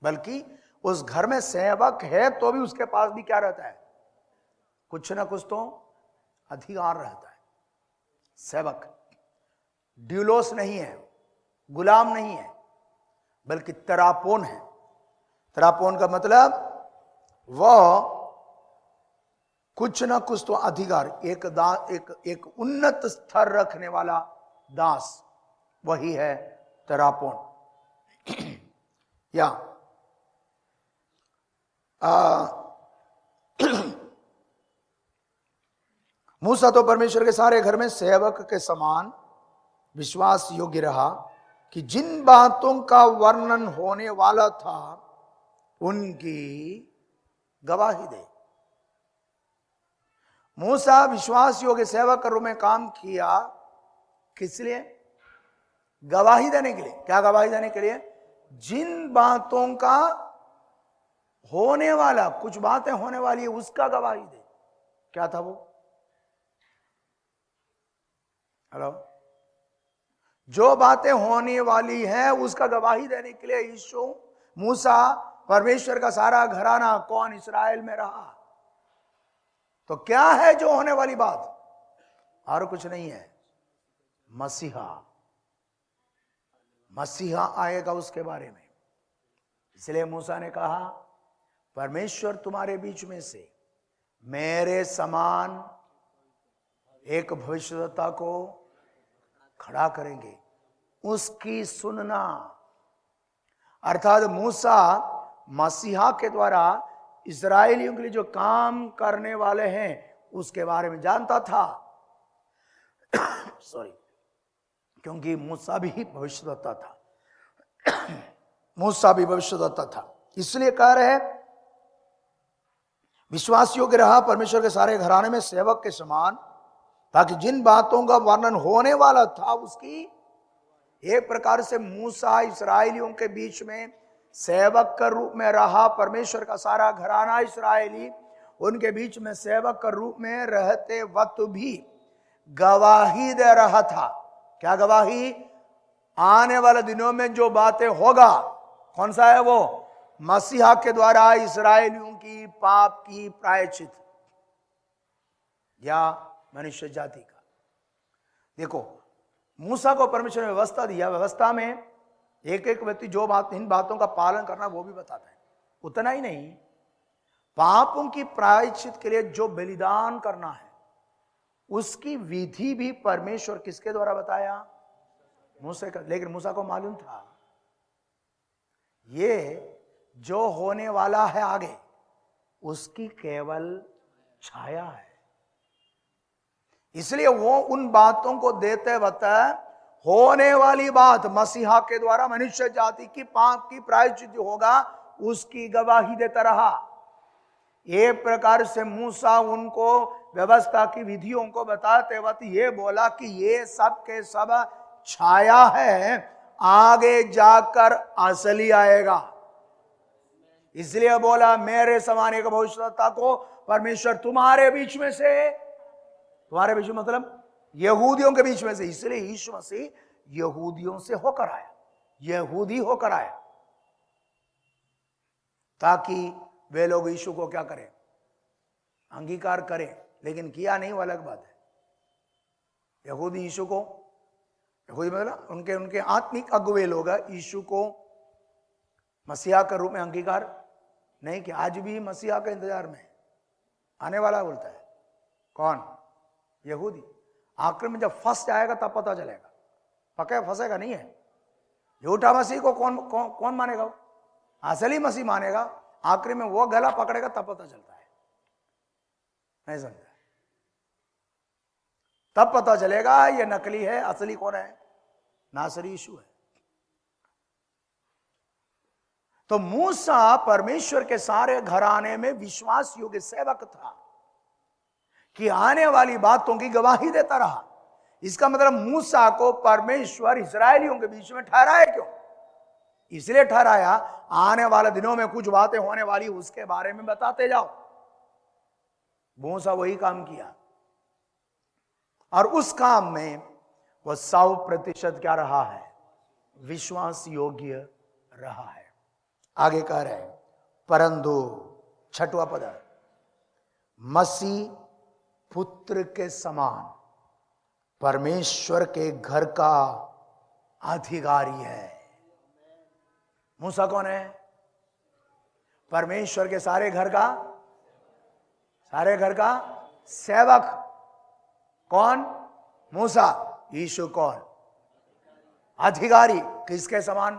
बल्कि उस घर में सेवक है तो भी उसके पास भी क्या रहता है? कुछ ना कुछ तो अधिकार रहता है। सेवक ड्यूलोस नहीं है, गुलाम नहीं है, बल्कि तेरापोन है। तेरापोन का मतलब वह कुछ ना कुछ तो अधिकार, एक उन्नत स्तर रखने वाला दास, वही है तेरापोन। या मूसा तो परमेश्वर के सारे घर में सेवक के समान विश्वास योग्य रहा कि जिन बातों का वर्णन होने वाला था उनकी गवाही दे। मूसा विश्वास योग्य सेवक के रूप में काम किया, किस लिए? गवाही देने के लिए। क्या गवाही देने के लिए? जिन बातों का होने वाला, कुछ बातें होने वाली है, उसका गवाही दे। क्या था वो? हेलो, जो बातें होने वाली है उसका गवाही देने के लिए यीशु, मूसा, परमेश्वर का सारा घराना कौन इस्राएल में रहा। तो क्या है जो होने वाली बात? और कुछ नहीं है, मसीहा। मसीहा आएगा उसके बारे में। इसलिए मूसा ने कहा, परमेश्वर तुम्हारे बीच में से मेरे समान एक भविष्यद्वक्ता को खड़ा करेंगे, उसकी सुनना। अर्थात मूसा मसीहा के द्वारा इस्राएलियों के लिए जो काम करने वाले हैं उसके बारे में जानता था। सॉरी, क्योंकि मूसा भी भविष्यद्वक्ता था। मूसा भी भविष्यद्वक्ता था, इसलिए कह रहे हैं विश्वास योग्य रहा परमेश्वर के सारे घराने में सेवक के समान, ताकि जिन बातों का वर्णन होने वाला था उसकी, एक प्रकार से मूसा इस्राएलियों के बीच में सेवक के रूप में रहा। परमेश्वर का सारा घराना इस्राएली उनके बीच में सेवक के रूप में रहते वक्त भी गवाही दे रहा था। क्या गवाही? आने वाले दिनों में जो बातें होगा, कौन सा है वो? मसीहा के द्वारा इस्राएलियों की पाप की प्रायश्चित या मनुष्य जाति का। देखो, मूसा को परमेश्वर ने व्यवस्था दिया, व्यवस्था में एक एक व्यक्ति जो बात, इन बातों का पालन करना वो भी बताता है। उतना ही नहीं, पापों की प्रायश्चित के लिए जो बलिदान करना है उसकी विधि भी परमेश्वर किसके द्वारा बताया? मूसा का। लेकिन मूसा को मालूम था ये जो होने वाला है आगे उसकी केवल छाया है, इसलिए वो उन बातों को देते वक्त होने वाली बात मसीहा के द्वारा मनुष्य जाति की पाप की प्रायश्चित होगा उसकी गवाही देता रहा। एक प्रकार से मूसा उनको व्यवस्था की विधियों को बताते वक्त ये बोला कि ये सब के सब छाया है, आगे जाकर असली आएगा। इसलिए बोला मेरे समान एक भविष्यवक्ता को परमेश्वर तुम्हारे बीच में से, तुम्हारे बीच में मतलब यहूदियों के बीच में से, इसलिए यीशु मसीह यहूदियों से होकर आया, यहूदी होकर आया, ताकि वे लोग यीशु को क्या करें? अंगीकार करें। लेकिन किया नहीं, वो अलग बात है। यहूदी यीशु को, यहूदी मतलब उनके उनके आत्मिक अगुवे लोग यीशु को मसीहा के रूप में अंगीकार नहीं किया। आज भी मसीहा के इंतजार में आने वाला बोलता है कौन? यहूदी। आखिर में जब फंस जाएगा तब पता चलेगा, पक्का फंसेगा नहीं है। झूठा मसीह को कौन मानेगा? असली मसीह मानेगा। आखिर में वो गला पकड़ेगा तब पता चलता है, नहीं समझा? तब पता चलेगा ये नकली है, असली कौन है? नासरी यीशु है। तो मूसा परमेश्वर के सारे घराने में विश्वास योग्य सेवक था कि आने वाली बातों की गवाही देता रहा। इसका मतलब मूसा को परमेश्वर इस्राएलियों के बीच में ठहराया क्यों? इसलिए ठहराया आने वाले दिनों में कुछ बातें होने वाली, उसके बारे में बताते जाओ। मूसा वही काम किया और उस काम में वह 100% क्या रहा है? विश्वास योग्य रहा है। आगे कह रहे हैं परंतु 6वां पद, मसीह पुत्र के समान परमेश्वर के घर का अधिकारी है। मूसा कौन है? परमेश्वर के सारे घर का सेवक। कौन? मूसा। यीशु कौन? अधिकारी। किसके समान?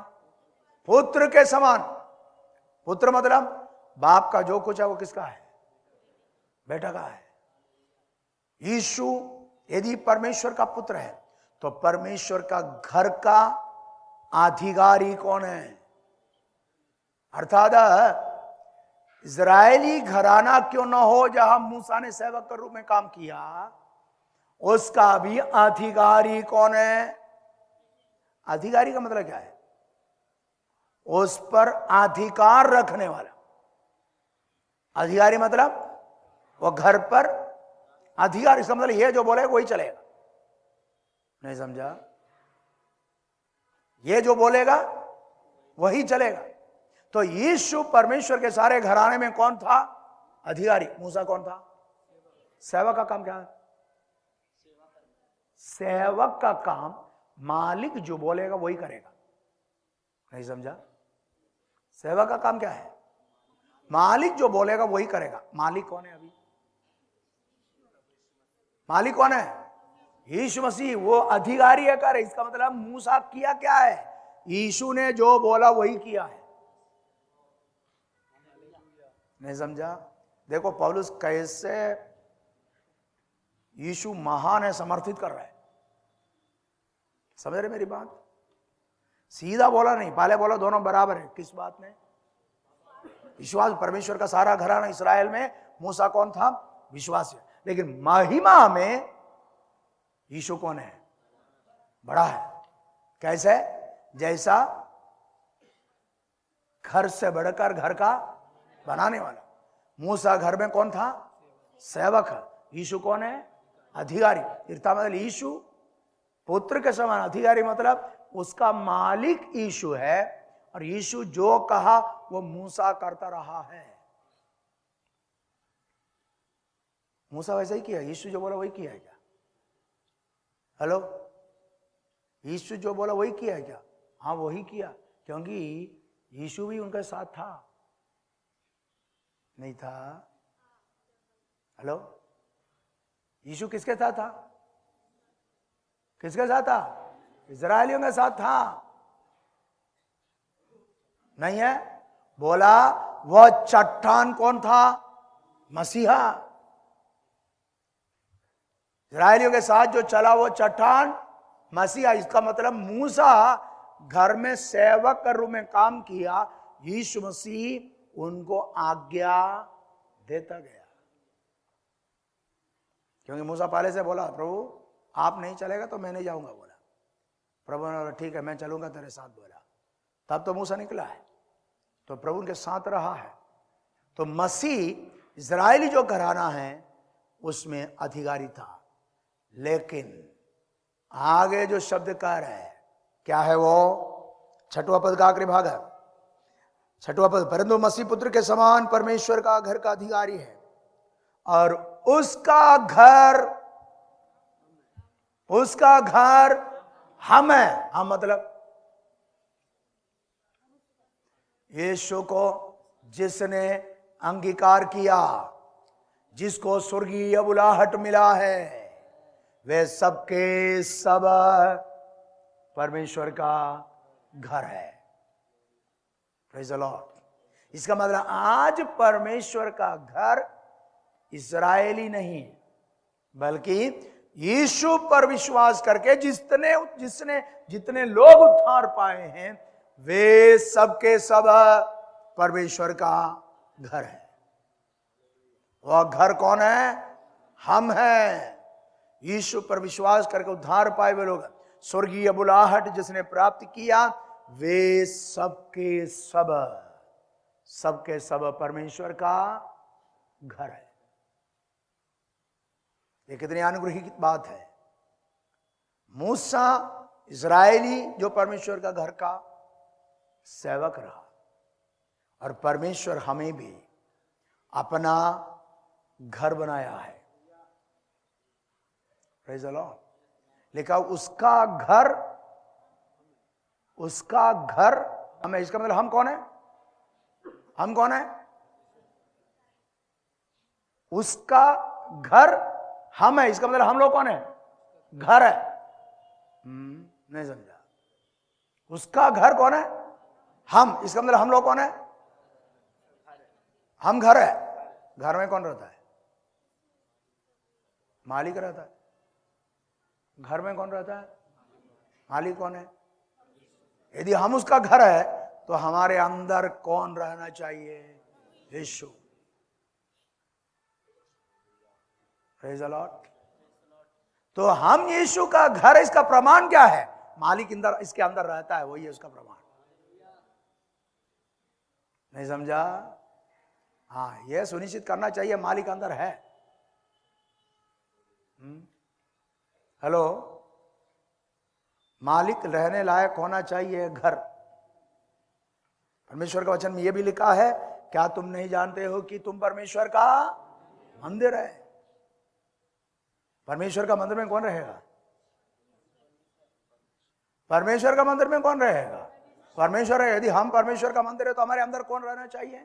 पुत्र के समान। पुत्र मतलब बाप का जो कुछ है वो किसका है? बेटा का है। यीशु यदि परमेश्वर का पुत्र है तो परमेश्वर का घर का अधिकारी कौन है? अर्थात इजरायली घराना क्यों ना हो जहां मूसा ने सेवक के रूप में काम किया, उसका भी अधिकारी कौन है? अधिकारी का मतलब क्या है? उस पर अधिकार रखने वाला। अधिकारी मतलब वो घर पर अधिकार। इसका मतलब ये जो बोलेगा वही चलेगा। नहीं समझा? ये जो बोलेगा वही चलेगा। तो यीशु परमेश्वर के सारे घराने में कौन था? अधिकारी। मूसा कौन था? सेवक का काम क्या है? सेवक का काम मालिक जो बोलेगा वही करेगा। नहीं समझा? सेवक का काम क्या है? मालिक जो बोलेगा वही करेगा। मालिक कौन है? अभी मालिक कौन है? यीशु मसीह। वो अधिकारी है कर। इसका मतलब मूसा किया क्या है? यीशु ने जो बोला वही किया है। नहीं समझा? देखो पौलुस कैसे यीशु महान है समर्थित कर रहा है। समझ रहे मेरी बात? सीधा बोला नहीं, पहले बोला दोनों बराबर है। किस बात में? विश्वास। परमेश्वर का सारा घराना इस्राएल में मूसा कौन था? विश्वास है। लेकिन महिमा में यीशु कौन है? बड़ा है। कैसे? जैसा घर से बढ़कर घर का बनाने वाला। मूसा घर में कौन था? सेवक है। यीशु कौन है? अधिकारी। इसका मतलब यीशु पुत्र के समान, अधिकारी मतलब उसका मालिक यीशु है, और यीशु जो कहा वो मूसा करता रहा है। मूसा वैसे ही किया, यीशु जो बोला वही किया है क्या? हेलो, यीशु जो बोला वही किया है क्या? हाँ वही किया, क्योंकि यीशु भी उनके साथ था, नहीं था? हेलो, यीशु किसके साथ था? किसके साथ था? इजरायलियों के साथ था, नहीं है? बोला वह चट्टान कौन था? मसीहा। इजरायलियों के साथ जो चला वो चट्टान मसीहा। इसका मतलब मूसा घर में सेवक के रूप में काम किया, यीशु मसीह उनको आज्ञा देता गया। क्योंकि मूसा पहले से बोला, प्रभु आप नहीं चलेगा तो मैं नहीं जाऊंगा, बोला। प्रभु ने बोला ठीक है मैं चलूंगा तेरे साथ, बोला। तब तो मूसा निकला है, तो प्रभु उनके साथ रहा है। तो मसीह इजरायली जो घराना है उसमें अधिकारी था। लेकिन आगे जो शब्द कह रहे हैं क्या है वो? 6वां पद का आखिरी भाग है, 6वां पद। परंतु मसीह पुत्र के समान परमेश्वर का घर का अधिकारी है, और उसका घर हम है। हम मतलब यीशु को जिसने अंगीकार किया, जिसको स्वर्गीय बुलाहट मिला है, वे सबके सब परमेश्वर का घर है। Praise the Lord. इसका मतलब आज परमेश्वर का घर इस्राएली नहीं, बल्कि यीशु पर विश्वास करके जितने लोग उद्धार पाए हैं, वे सबके सब परमेश्वर का घर है। वह घर कौन है? हम हैं। यीशु पर विश्वास करके उद्धार पाए वे लोग, स्वर्गीय बुलाहट जिसने प्राप्त किया, वे सबके सब परमेश्वर का घर है। ये कितनी अनुग्रहित बात है। मूसा इजरायली जो परमेश्वर का घर का सेवक रहा, और परमेश्वर हमें भी अपना घर बनाया है। Praise the Lord. लिखा उसका घर हमें। इसका मतलब हम कौन है? हम कौन है? उसका घर हम है। इसका मतलब हम लोग कौन है? घर है। नहीं समझा। उसका घर कौन है? हम। इसका मतलब हम लोग कौन है? हम घर है। घर में कौन रहता है? मालिक रहता है। घर में कौन रहता है? मालिक कौन है? यदि हम उसका घर है तो हमारे अंदर कौन रहना चाहिए? यीशु। Praise the lord. तो हम यीशु का घर, इसका प्रमाण क्या है? मालिक इसके अंदर रहता है, वही है उसका प्रमाण। नहीं समझा? हाँ, यह सुनिश्चित करना चाहिए मालिक अंदर है। हेलो, मालिक रहने लायक होना चाहिए घर। परमेश्वर का वचन में यह भी लिखा है, क्या तुम नहीं जानते हो कि तुम परमेश्वर का मंदिर है? परमेश्वर का मंदिर में कौन रहेगा? परमेश्वर का मंदिर में कौन रहेगा? परमेश्वर है। यदि हम परमेश्वर का मंदिर है तो हमारे अंदर कौन रहना चाहिए?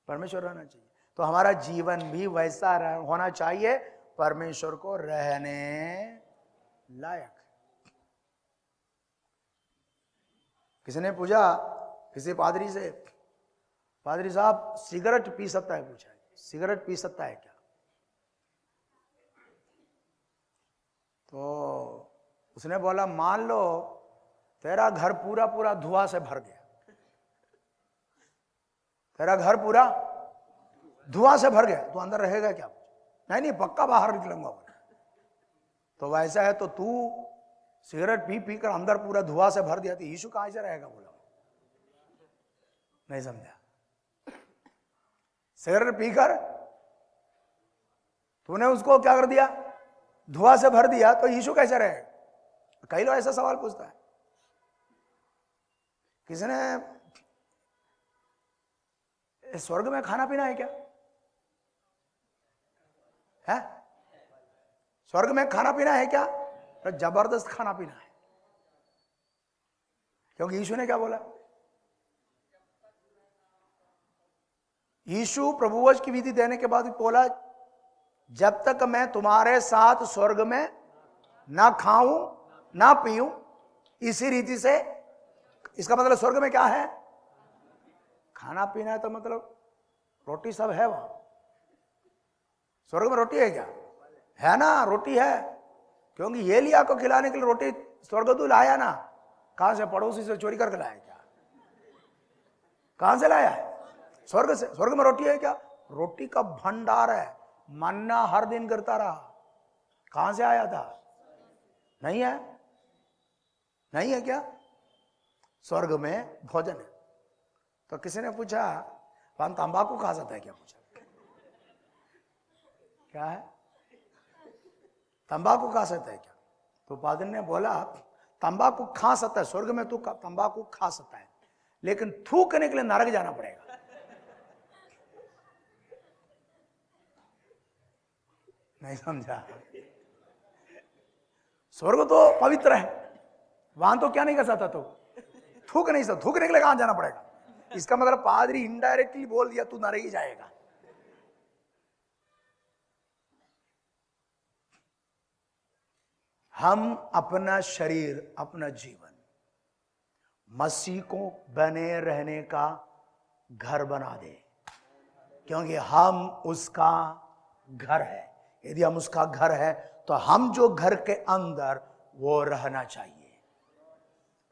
परमेश्वर रहना चाहिए। तो हमारा जीवन भी वैसा होना चाहिए, परमेश्वर को रहने लायक। किसी ने पूछा किसी पादरी से, पादरी साहब सिगरेट पी सकता है? पूछा, सिगरेट पी सकता है क्या? तो उसने बोला, मान लो तेरा घर पूरा पूरा धुआं से भर गया, तेरा घर पूरा धुआं से भर गया, तो अंदर रहेगा क्या? नहीं, पक्का बाहर निकलूंगा। तो वैसा है तो तू सिगरेट पी पी कर अंदर पूरा धुआं से भर दिया, तो यीशु कहां से रहेगा? बोला नहीं समझा। सिगरेट पीकर तूने उसको क्या कर दिया, धुआं से भर दिया, तो यीशु कैसे रहे? कई लोग ऐसा सवाल पूछता है। किसी ने स्वर्ग में खाना पीना है क्या? है स्वर्ग में खाना पीना है क्या? तो जबरदस्त खाना पीना है, क्योंकि यीशु ने क्या बोला? यीशु प्रभुवच की विधि देने के बाद भी बोला, जब तक मैं तुम्हारे साथ स्वर्ग में ना खाऊं ना पीऊं, इसी रीति से। इसका मतलब स्वर्ग में क्या है? खाना पीना है, तो मतलब रोटी सब है वहां। स्वर्ग में रोटी है क्या? है ना, रोटी है, क्योंकि ये लिया को खिलाने के लिए रोटी स्वर्गदूत लाया ना। कहां से? पड़ोसी से चोरी करके लाया क्या? कहां से लाया है? स्वर्ग से। स्वर्ग में रोटी है क्या? रोटी का भंडार है, मन्ना हर दिन करता रहा। कहां से आया था? नहीं है, नहीं है क्या? स्वर्ग में भोजन है। तो किसी ने पूछा, हम तंबाकू खा सकता है क्या? पूछा, क्या है? तंबाकू खा सकता है क्या? तो पादरी ने बोला, तंबाकू खा सकता है, स्वर्ग में तू तंबाकू खा सकता है, लेकिन थूकने के लिए नरक जाना पड़ेगा। नहीं समझा? स्वर्ग तो पवित्र है, वहां तो क्या नहीं कर सकता, तो थूक नहीं सकता। थूकने के लिए कहां जाना पड़ेगा? इसका मतलब पादरी इनडायरेक्टली बोल दिया तू नरक ही जाएगा। हम अपना शरीर, अपना जीवन मसीह को बने रहने का घर बना दे, क्योंकि हम उसका घर है। यदि हम उसका घर है, तो हम जो घर के अंदर, वो रहना चाहिए।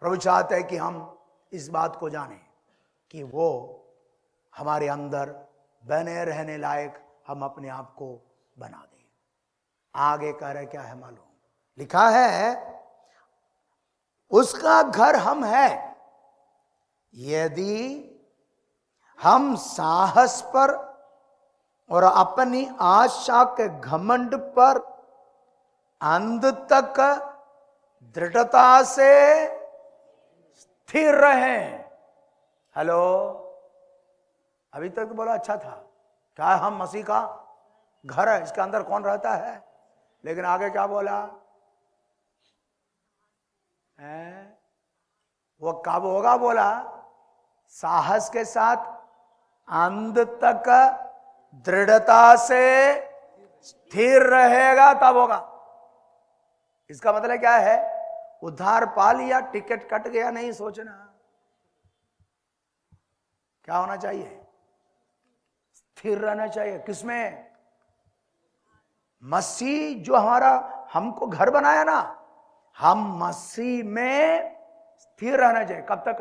प्रभु चाहते हैं कि हम इस बात को जानें कि वो हमारे अंदर बने रहने लायक हम अपने आप को बना दें। आगे कह रहे क्या है मालूम? लिखा है, उसका घर हम है यदि हम साहस पर और अपनी आशा के घमंड पर अंत तक दृढ़ता से स्थिर रहें। हेलो, अभी तक तो बोला अच्छा था, क्या हम मसीह का घर है, इसके अंदर कौन रहता है, लेकिन आगे क्या बोला है? वो कब होगा? बोला साहस के साथ अंत तक दृढ़ता से स्थिर रहेगा, तब होगा। इसका मतलब क्या है? उद्धार पा लिया, टिकट कट गया, नहीं सोचना। क्या होना चाहिए? स्थिर रहना चाहिए। किसमें? मसीह जो हमारा हमको घर बनाया ना, हम मसीह में स्थिर रहना चाहिए। कब तक?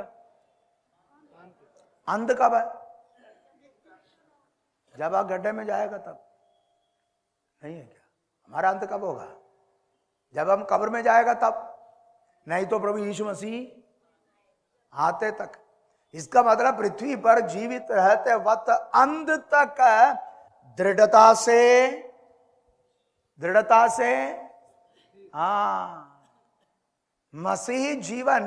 अंत कब है? जब आप गड्ढे में जाएगा तब। नहीं है क्या? हमारा अंत कब होगा? जब हम कब्र में जाएगा तब, नहीं तो प्रभु यीशु मसीह आते तक। इसका मतलब पृथ्वी पर जीवित रहते वक्त अंत तक दृढ़ता से मसीही जीवन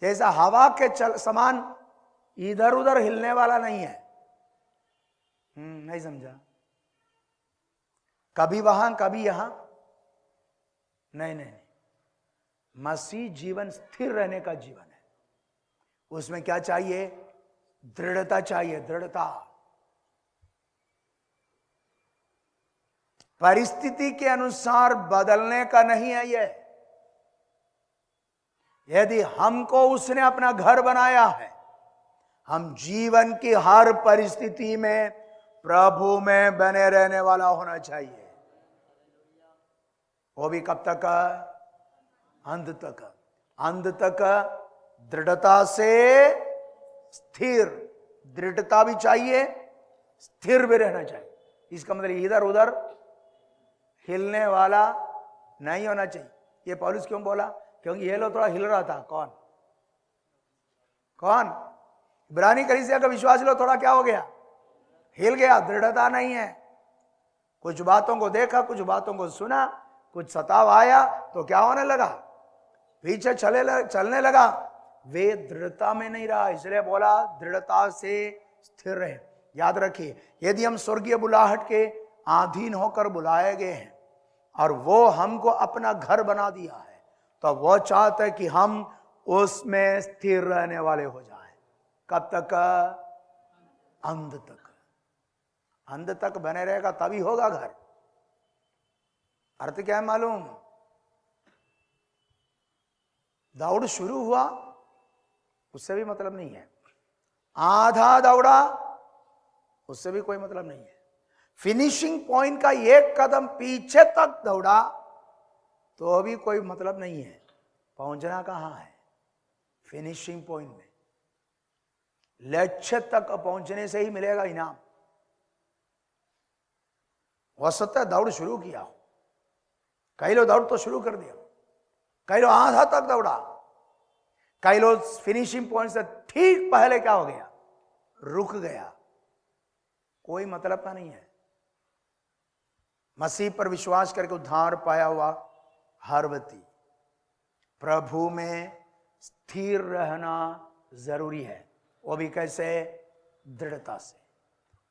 जैसा हवा के समान इधर उधर हिलने वाला नहीं है। नहीं समझा? कभी वहां कभी यहां, नहीं। मसीह जीवन स्थिर रहने का जीवन है। उसमें क्या चाहिए? दृढ़ता चाहिए। दृढ़ता परिस्थिति के अनुसार बदलने का नहीं है। यदि हमको उसने अपना घर बनाया है, हम जीवन की हर परिस्थिति में प्रभु में बने रहने वाला होना चाहिए। वो भी कब तक? अंत तक। अंत तक दृढ़ता से स्थिर। दृढ़ता भी चाहिए, स्थिर भी रहना चाहिए। इसका मतलब इधर उधर हिलने वाला नहीं होना चाहिए। ये पौलुस क्यों बोला? क्योंकि ये लोग थोड़ा हिल रहा था। कौन? इब्रानी कलीसिया का विश्वास लो थोड़ा क्या हो गया, हिल गया, दृढ़ता नहीं है। कुछ बातों को देखा, कुछ बातों को सुना, कुछ सताव आया तो क्या होने लगा, पीछे चलने लगा, वे दृढ़ता में नहीं रहा। इसलिए बोला दृढ़ता से स्थिर रहे। याद रखिए, यदि हम स्वर्गीय बुलाहट के अधीन होकर बुलाए गए हैं और वो हमको अपना घर बना दिया है, तो वो चाहता है कि हम उसमें स्थिर रहने वाले हो जाएं। कब तक? अंत तक। अंत तक बने रहेगा तभी होगा घर। अर्थ क्या है मालूम? दौड़ शुरू हुआ उससे भी मतलब नहीं है, आधा दौड़ा उससे भी कोई मतलब नहीं है, फिनिशिंग पॉइंट का एक कदम पीछे तक दौड़ा तो अभी कोई मतलब नहीं है। पहुंचना कहां है? फिनिशिंग पॉइंट में। लक्ष्य तक पहुंचने से ही मिलेगा इनाम। हो सकता है दौड़ शुरू किया हो, कई लोग दौड़ तो शुरू कर दिया, कई लोग आधा तक दौड़ा, कई लोग फिनिशिंग पॉइंट से ठीक पहले क्या हो गया, रुक गया। कोई मतलब का नहीं है। मसीह पर विश्वास करके उद्धार पाया हुआ हर व्यक्ति प्रभु में स्थिर रहना जरूरी है। वो भी कैसे? दृढ़ता से।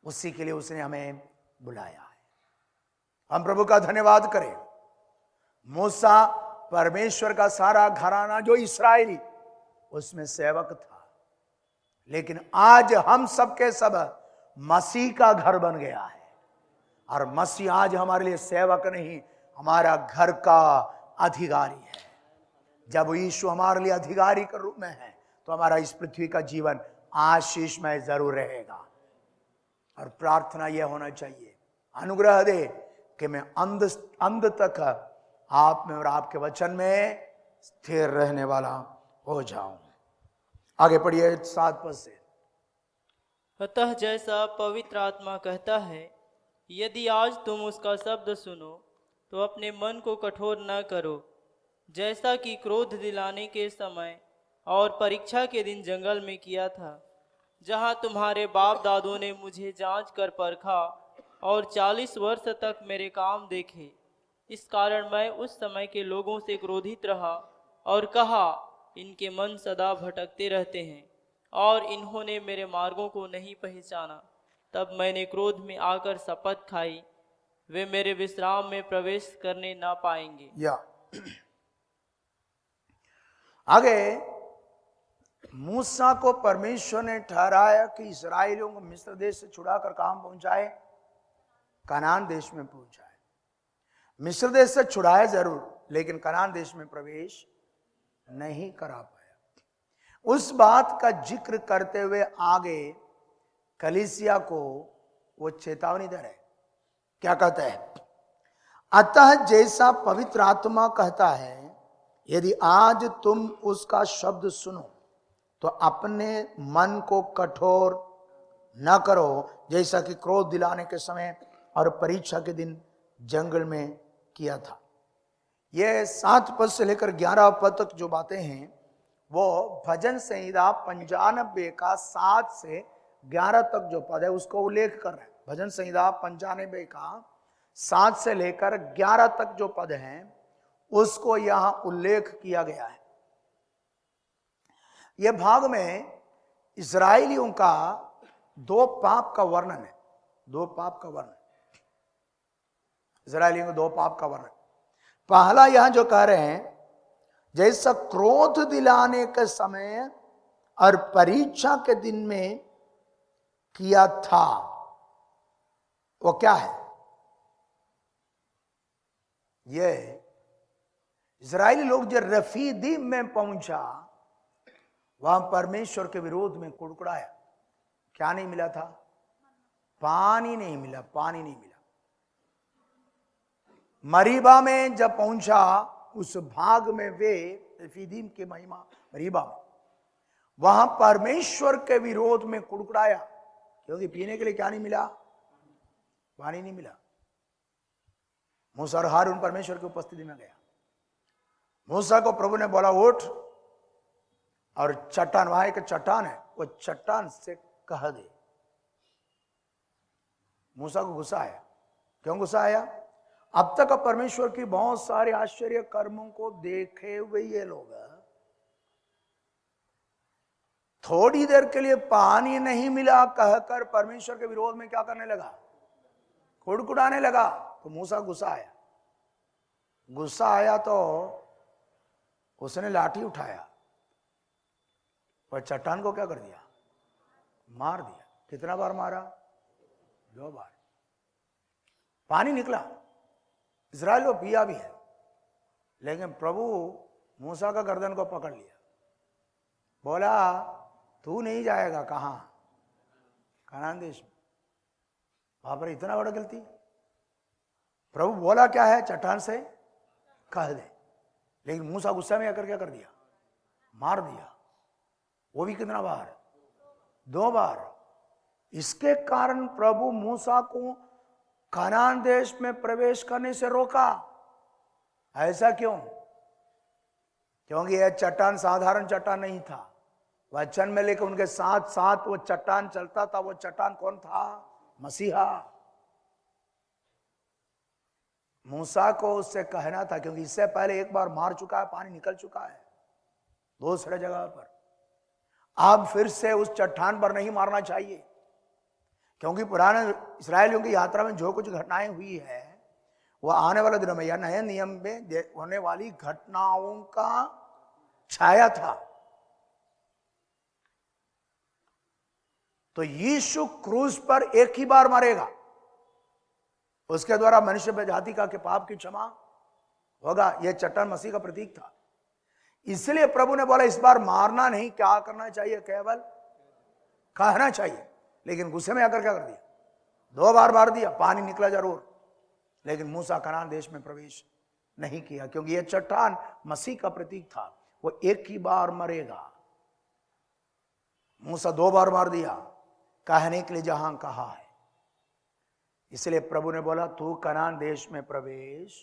उसी के लिए उसने हमें बुलाया है। हम प्रभु का धन्यवाद करें। मूसा परमेश्वर का सारा घराना जो इस्राएली, उसमें सेवक था, लेकिन आज हम सबके सब मसीह का घर बन गया है। और मसीह आज हमारे लिए सेवक नहीं, हमारा घर का अधिकारी है। जब यीशु हमारे लिए अधिकारी के रूप में है तो हमारा इस पृथ्वी का जीवन आशीषमय जरूर रहेगा। और प्रार्थना यह होना चाहिए, अनुग्रह दे कि मैं अंत तक आप में और आपके वचन में स्थिर रहने वाला हो जाऊं। आगे पढ़िए 7 पद से। अतः जैसा पवित्र आत्मा कहता है, यदि आज तुम उसका शब्द सुनो तो अपने मन को कठोर न करो, जैसा कि क्रोध दिलाने के समय और परीक्षा के दिन जंगल में किया था, जहाँ तुम्हारे बाप दादों ने मुझे जांच कर परखा और 40 वर्ष तक मेरे काम देखे। इस कारण मैं उस समय के लोगों से क्रोधित रहा और कहा, इनके मन सदा भटकते रहते हैं और इन्होंने मेरे मार्गों को नहीं पहचाना। तब मैंने क्रोध में आकर शपथ खाई, वे मेरे विश्राम में प्रवेश करने ना पाएंगे। या आगे मूसा को परमेश्वर ने ठहराया कि इस्राएलियों को मिस्र देश से छुड़ाकर कहां पहुंचाए? कनान देश में पहुंचाए। मिस्र देश से छुड़ाया जरूर, लेकिन कनान देश में प्रवेश नहीं करा पाया। उस बात का जिक्र करते हुए आगे कलीसिया को वो चेतावनी दे रहे। क्या कहता है? अतः जैसा पवित्र आत्मा कहता है, यदि आज तुम उसका शब्द सुनो तो अपने मन को कठोर न करो, जैसा कि क्रोध दिलाने के समय और परीक्षा के दिन जंगल में किया था। यह 7 पद से लेकर 11 पद तक जो बातें हैं वो भजन संहिता 95 का 7 से 11 तक जो पद है उसको उल्लेख कर रहे हैं। भजन संहिता 95 का 7 से लेकर 11 तक जो पद हैं उसको यहां उल्लेख किया गया है। यह भाग में इस्राएलियों का 2 पाप का वर्णन है। 2 पाप का वर्णन, इस्राएलियों को 2 पाप का वर्णन। पहला यहां जो कह रहे हैं, जैसा क्रोध दिलाने के समय और परीक्षा के दिन में किया था, वो क्या है? यह इजरायली लोग जो रफीदीम में पहुंचा, वहां परमेश्वर के विरोध में कुड़कुड़ाया। क्या नहीं मिला था? पानी नहीं मिला, पानी नहीं मिला। मरीबा में जब पहुंचा, उस भाग में वे रफीदीम के महिमा मरीबा में, वहां परमेश्वर के विरोध में कुड़कुड़ाया, क्योंकि पीने के लिए क्या नहीं मिला? पानी नहीं मिला। मूसा और हारून परमेश्वर की उपस्थिति में गया। मूसा को प्रभु ने बोला, उठ, और चट्टान, वहां एक चट्टान है, वो चट्टान से कह दे। मूसा को गुस्सा आया। क्यों गुस्सा आया? अब तक परमेश्वर की बहुत सारे आश्चर्य कर्मों को देखे हुए ये लोग थोड़ी देर के लिए पानी नहीं मिला कहकर परमेश्वर के विरोध में क्या करने लगा? कुड़कुड़ाने लगा। तो मूसा गुस्सा आया। गुस्सा आया तो उसने लाठी उठाया और चट्टान को क्या कर दिया? मार दिया। कितना बार मारा? 2 बार। पानी निकला, इस्राएल को पिया भी है, लेकिन प्रभु मूसा का गर्दन को पकड़ लिया, बोला तू नहीं जाएगा। कहां? कनान देश में। वहां पर इतना बड़ा गलती। प्रभु बोला क्या है? चट्टान से कह दे। लेकिन मूसा गुस्से में आकर क्या कर दिया? मार दिया। वो भी कितना बार? 2 बार। इसके कारण प्रभु मूसा को कनान देश में प्रवेश करने से रोका। ऐसा क्यों? क्योंकि यह चट्टान साधारण चट्टान नहीं था। वचन में लेकर उनके साथ साथ वो चट्टान चलता था। वो चट्टान कौन था? मसीहा। मूसा को उससे कहना था, क्योंकि इससे पहले एक बार मार चुका है, पानी निकल चुका है दूसरे जगह पर। अब फिर से उस चट्टान पर नहीं मारना चाहिए, क्योंकि पुराने इस्राएलियों की यात्रा में जो कुछ घटनाएं हुई है वह आने वाले दिनों में या नए नियम में होने वाली घटनाओं का छाया था। तो यीशु क्रूस पर एक ही बार मरेगा, उसके द्वारा मनुष्य जाति का के पाप की क्षमा होगा। यह चट्टान मसीह का प्रतीक था। इसलिए प्रभु ने बोला इस बार मारना नहीं, क्या करना चाहिए? केवल कहना चाहिए। लेकिन गुस्से में आकर क्या कर दिया? 2 बार मार दिया। पानी निकला जरूर, लेकिन मूसा कनान देश में प्रवेश नहीं किया, क्योंकि यह चट्टान मसीह का प्रतीक था। वो एक ही बार मरेगा। मूसा 2 बार मार दिया कहने के लिए जहां कहा है। इसलिए प्रभु ने बोला तू कनान देश में प्रवेश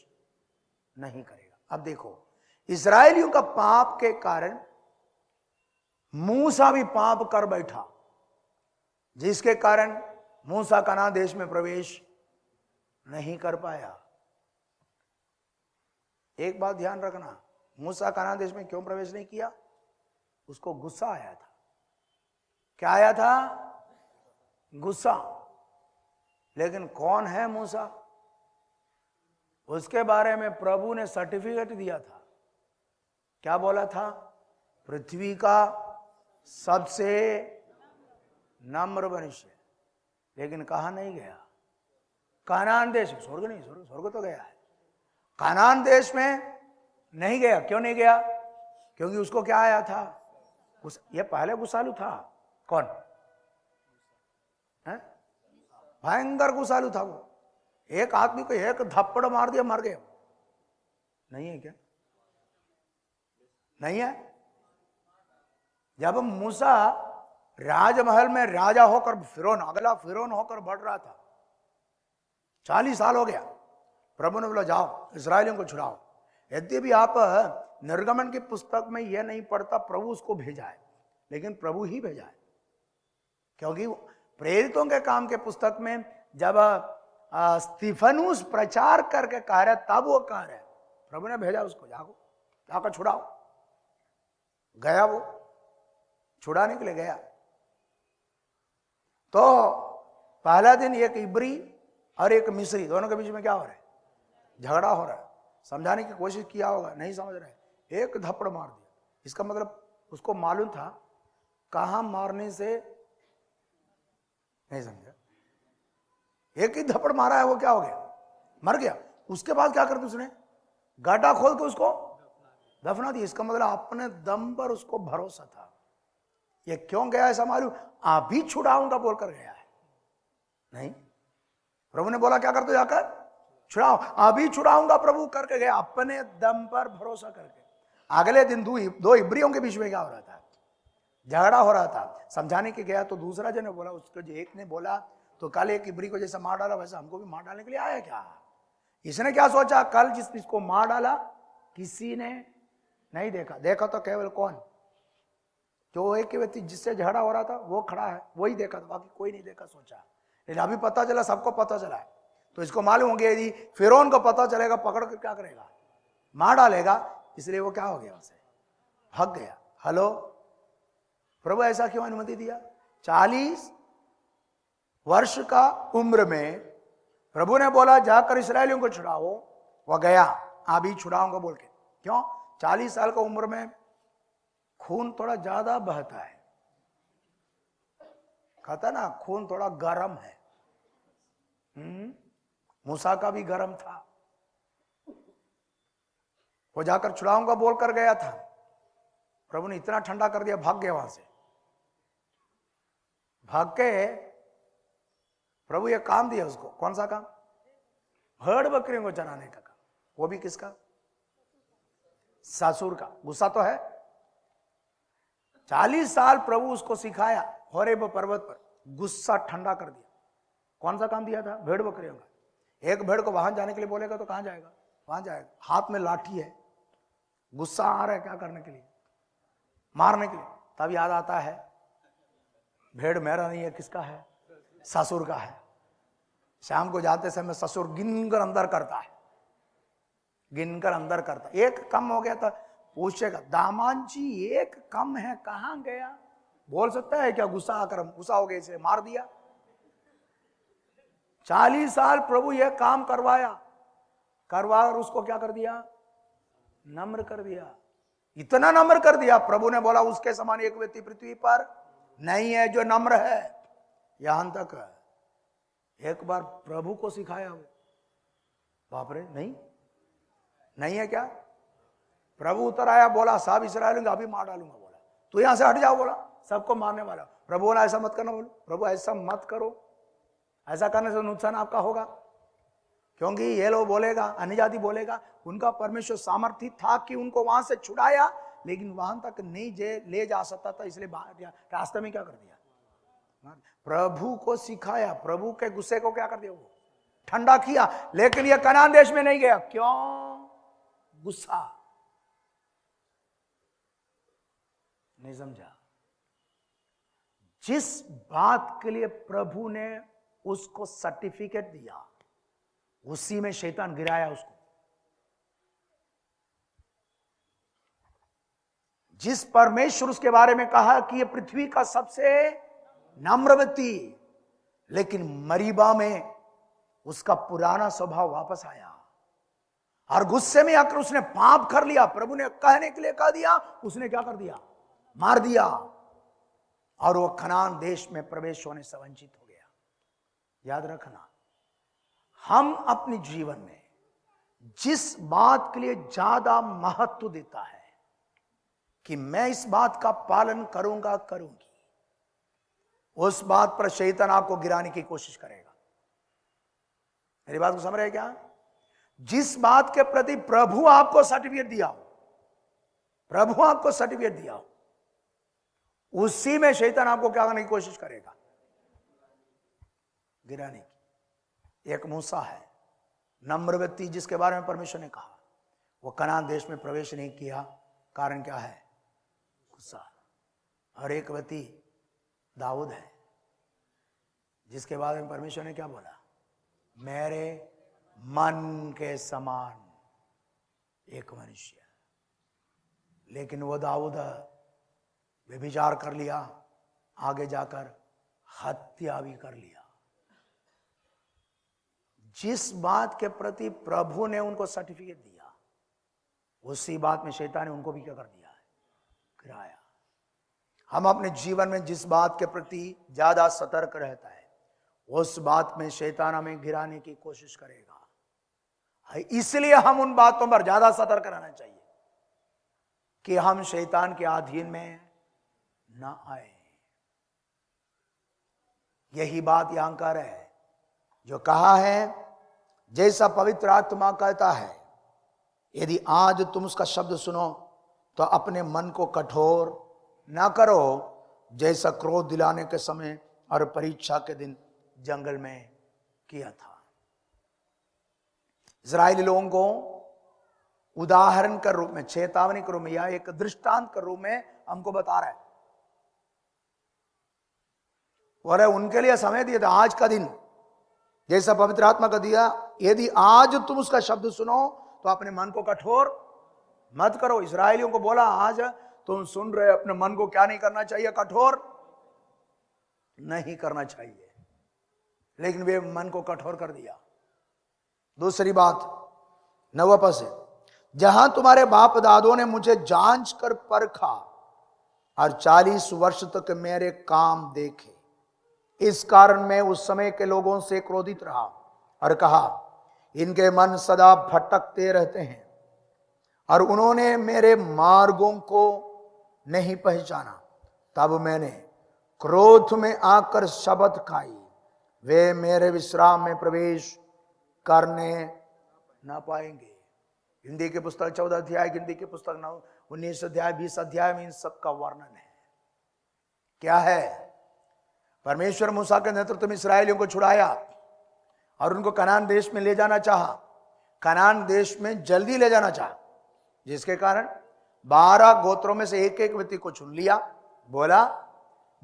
नहीं करेगा। अब देखो, इस्राएलियों का पाप के कारण मूसा भी पाप कर बैठा, जिसके कारण मूसा कनान देश में प्रवेश नहीं कर पाया। एक बात ध्यान रखना, मूसा कनान देश में क्यों प्रवेश नहीं किया? उसको गुस्सा आया था। क्या आया था? गुस्सा। लेकिन कौन है मूसा? उसके बारे में प्रभु ने सर्टिफिकेट दिया था। क्या बोला था? पृथ्वी का सबसे नम्र मनुष्य। लेकिन कहां नहीं गया? कनान देश। स्वर्ग नहीं, स्वर्ग तो गया है, कनान देश में नहीं गया। क्यों नहीं गया? क्योंकि उसको क्या आया था? ये पहले गुस्सालू था। कौन है? भयंकर गुस्सालू था वो। एक आदमी को एक थप्पड़ मार दिया, मर गया। नहीं है क्या? नहीं है? जब मूसा राजमहल में राजा होकर फिरौन, अगला फिरौन होकर बढ़ रहा था, 40 साल हो गया, प्रभु ने बोला जाओ इस्राएलियों को छुड़ाओ। यद्यपि आप निर्गमन की पुस्तक में यह नहीं पढ़ता प्रभु उसको भेजा है, लेकिन प्रभु ही भेजा है। क्योंकि प्रेरितों के काम के पुस्तक में जब स्तिफनुस प्रचार करके कह रहे, तब वो कह रहे प्रभु ने भेजा उसको, जाओ जाकर छुड़ाओ। गया, वो छुड़ाने के लिए गया। तो पहला दिन एक इब्री और एक मिस्री, दोनों के बीच में क्या हो रहा है? झगड़ा हो रहा है। समझाने की कोशिश किया होगा, नहीं समझ रहे, एक थप्पड़ मार दिया। इसका मतलब उसको मालूम था कहां मारने से, नहीं समझा। एक ही थप्पड़ मारा है, वो क्या हो गया? मर गया। उसके बाद क्या करते उसने? गाटा खोल के उसको दफना दिया। इसका मतलब अपने दम पर उसको भरोसा था। ये क्यों गया ऐसा मालूम? अभी छुड़ाऊंगा बोलकर गया है। नहीं, प्रभु ने बोला क्या करते जाकर? छुड़ाओ। अभी छुड़ाऊंगा प्रभु करके गया, अपने दम पर भरोसा करके। अगले दिन 2 इब्रियों के बीच में क्या हो रहा था? झगड़ा हो रहा था। समझाने के गया तो दूसरा जन ने बोला, उसको जो एक ने बोला तो कल एक इब्री को जैसा मार डाला वैसा हमको भी मार डालने के लिए आया क्या? इसने क्या सोचा? कल जिसको मार डाला किसी ने नहीं देखा, देखा तो केवल कौन? जो एक व्यक्ति जिससे झगड़ा हो रहा था वो खड़ा है, वही देखा था, बाकी कोई नहीं देखा। सोचा, लेकिन अभी पता चला, सबको पता चला है, तो इसको मालूम हो गया यदि फिरौन को पता चलेगा पकड़ कर क्या करेगा, मार डालेगा। इसलिए वो क्या हो गया, उसे भाग गया। हेलो, प्रभु ऐसा क्यों अनुमति दिया? 40 वर्ष का उम्र में प्रभु ने बोला जाकर इसराइलियों को छुड़ाओ, वह गया, अभी छुड़ाऊंगा बोल के। क्यों? 40 साल का उम्र में खून थोड़ा ज्यादा बहता है, कहता ना खून थोड़ा गर्म है। मूसा का भी गर्म था। वो जाकर छुड़ाऊंगा बोल कर गया था, प्रभु ने इतना ठंडा कर दिया, भाग गया वहां से। भाग के प्रभु ये काम दिया उसको। कौन सा काम? भेड़ बकरियों को चराने का काम। वो भी किसका? ससुर का। गुस्सा तो है। 40 साल प्रभु उसको सिखाया, होरेब पर्वत पर गुस्सा ठंडा कर दिया। कौन सा काम दिया था? भेड़ बकरियों का। एक भेड़ को वहां जाने के लिए बोलेगा तो कहां जाएगा? वहां जाएगा। हाथ में लाठी है, गुस्सा आ रहा है, क्या करने के लिए? मारने के लिए। तब याद आता है भेड़ मेरा नहीं है, किसका है? ससुर का है। शाम को जाते समय ससुर गिनकर अंदर करता है, गिनकर अंदर करता। एक कम हो गया तो पूछेगा, दामाद जी एक कम है, कहां गया? बोल सकता है क्या? गुस्सा आकर गुस्सा हो गया, इसे मार दिया। 40 साल प्रभु यह काम करवाया, करवा उसको क्या कर दिया? नम्र कर दिया। इतना नम्र कर दिया, प्रभु ने बोला उसके समान एक व्यक्ति पृथ्वी पर नहीं है जो नम्र है। यहां तक एक बार प्रभु को सिखाया वो, बाप रे, नहीं है क्या? प्रभु उतर आया, बोला सब इस्राएलियों को अभी मार डालूंगा। बोला तू यहां से हट जाओ, बोला सबको मारने वाला। प्रभु बोला ऐसा मत करना। बोलो प्रभु ऐसा मत करो, ऐसा करने से नुकसान आपका होगा, क्योंकि ये लोग बोलेगा, अन्य जाति बोलेगा। उनका परमेश्वर सामर्थ्य था कि उनको वहां से छुड़ाया, लेकिन वहां तक नहीं ले जा सकता था, इसलिए रास्ते में क्या कर दिया? प्रभु को सिखाया, प्रभु के गुस्से को क्या कर दिया? वो ठंडा किया। लेकिन ये कनान देश में नहीं गया। क्यों? गुस्सा नहीं समझा। जिस बात के लिए प्रभु ने उसको सर्टिफिकेट दिया, उसी में शैतान गिराया उसको। जिस परमेश्वर उसके बारे में कहा कि यह पृथ्वी का सबसे नम्र व्यक्ति, लेकिन मरीबा में उसका पुराना स्वभाव वापस आया और गुस्से में आकर उसने पाप कर लिया। प्रभु ने कहने के लिए कह दिया, उसने क्या कर दिया? मार दिया, और वो कनान देश में प्रवेश होने से वंचित हो गया। याद रखना, हम अपने जीवन में जिस बात के लिए ज्यादा महत्व देता है कि मैं इस बात का पालन करूंगा, करूंगी, उस बात पर शैतान आपको गिराने की कोशिश करेगा। मेरी बात को समझ रहे क्या? जिस बात के प्रति प्रभु आपको सर्टिफिकेट दिया हो, प्रभु आपको सर्टिफिकेट दिया हो, उसी में शैतान आपको क्या करने की कोशिश करेगा? गिराने की। एक मूसा है, नम्र व्यक्ति, जिसके बारे में परमेश्वर ने कहा, वो कनान देश में प्रवेश नहीं किया। कारण क्या है? गुस्सा। और एक व्यक्ति दाऊद है, जिसके बारे में परमेश्वर ने क्या बोला? मेरे मन के समान एक मनुष्य। लेकिन वो दाऊद व्यभिचार कर लिया, आगे जाकर हत्या भी कर लिया। जिस बात के प्रति प्रभु ने उनको सर्टिफिकेट दिया, उसी बात में शैतान ने उनको भी क्या कर दिया है? गिराया। हम अपने जीवन में जिस बात के प्रति ज्यादा सतर्क रहता है, उस बात में शैतान हमें गिराने की कोशिश करेगा। इसलिए हम उन बातों पर ज्यादा सतर्क रहना चाहिए कि हम शैतान के अधीन में ना आए। यही बात यहां कर है जो कहा है, जैसा पवित्र आत्मा कहता है, यदि आज तुम उसका शब्द सुनो तो अपने मन को कठोर ना करो, जैसा क्रोध दिलाने के समय और परीक्षा के दिन जंगल में किया था। इस्राएली लोगों को उदाहरण के रूप में, चेतावनी के रूप में या एक दृष्टांत के रूप में हमको बता रहा है बोले उनके लिए समय दिया था, आज का दिन जैसा पवित्र आत्मा का दिया, यदि आज तुम उसका शब्द सुनो तो अपने मन को कठोर मत करो। इस्राएलियों को बोला आज तुम सुन रहे, अपने मन को क्या नहीं करना चाहिए, कठोर नहीं करना चाहिए, लेकिन वे मन को कठोर कर दिया। दूसरी बात 9 पद से, जहां तुम्हारे बाप दादों ने मुझे जांच कर परखा और 40 वर्ष तक मेरे काम देखे, इस कारण मैं उस समय के लोगों से क्रोधित रहा और कहा इनके मन सदा भटकते रहते हैं और उन्होंने मेरे मार्गों को नहीं पहचाना। तब मैंने क्रोध में आकर शपथ खाई, वे मेरे विश्राम में प्रवेश करने ना पाएंगे। हिंदी की पुस्तक 14 अध्याय, हिंदी की पुस्तक 19 अध्याय 20 अध्याय में इन सब का वर्णन है। क्या है? परमेश्वर मूसा के नेतृत्व में इस्राएलियों को छुड़ाया और उनको कनान देश में ले जाना चाहा, कनान देश में जल्दी ले जाना चाहा, जिसके कारण 12 गोत्रों में से एक एक व्यक्ति को चुन लिया, बोला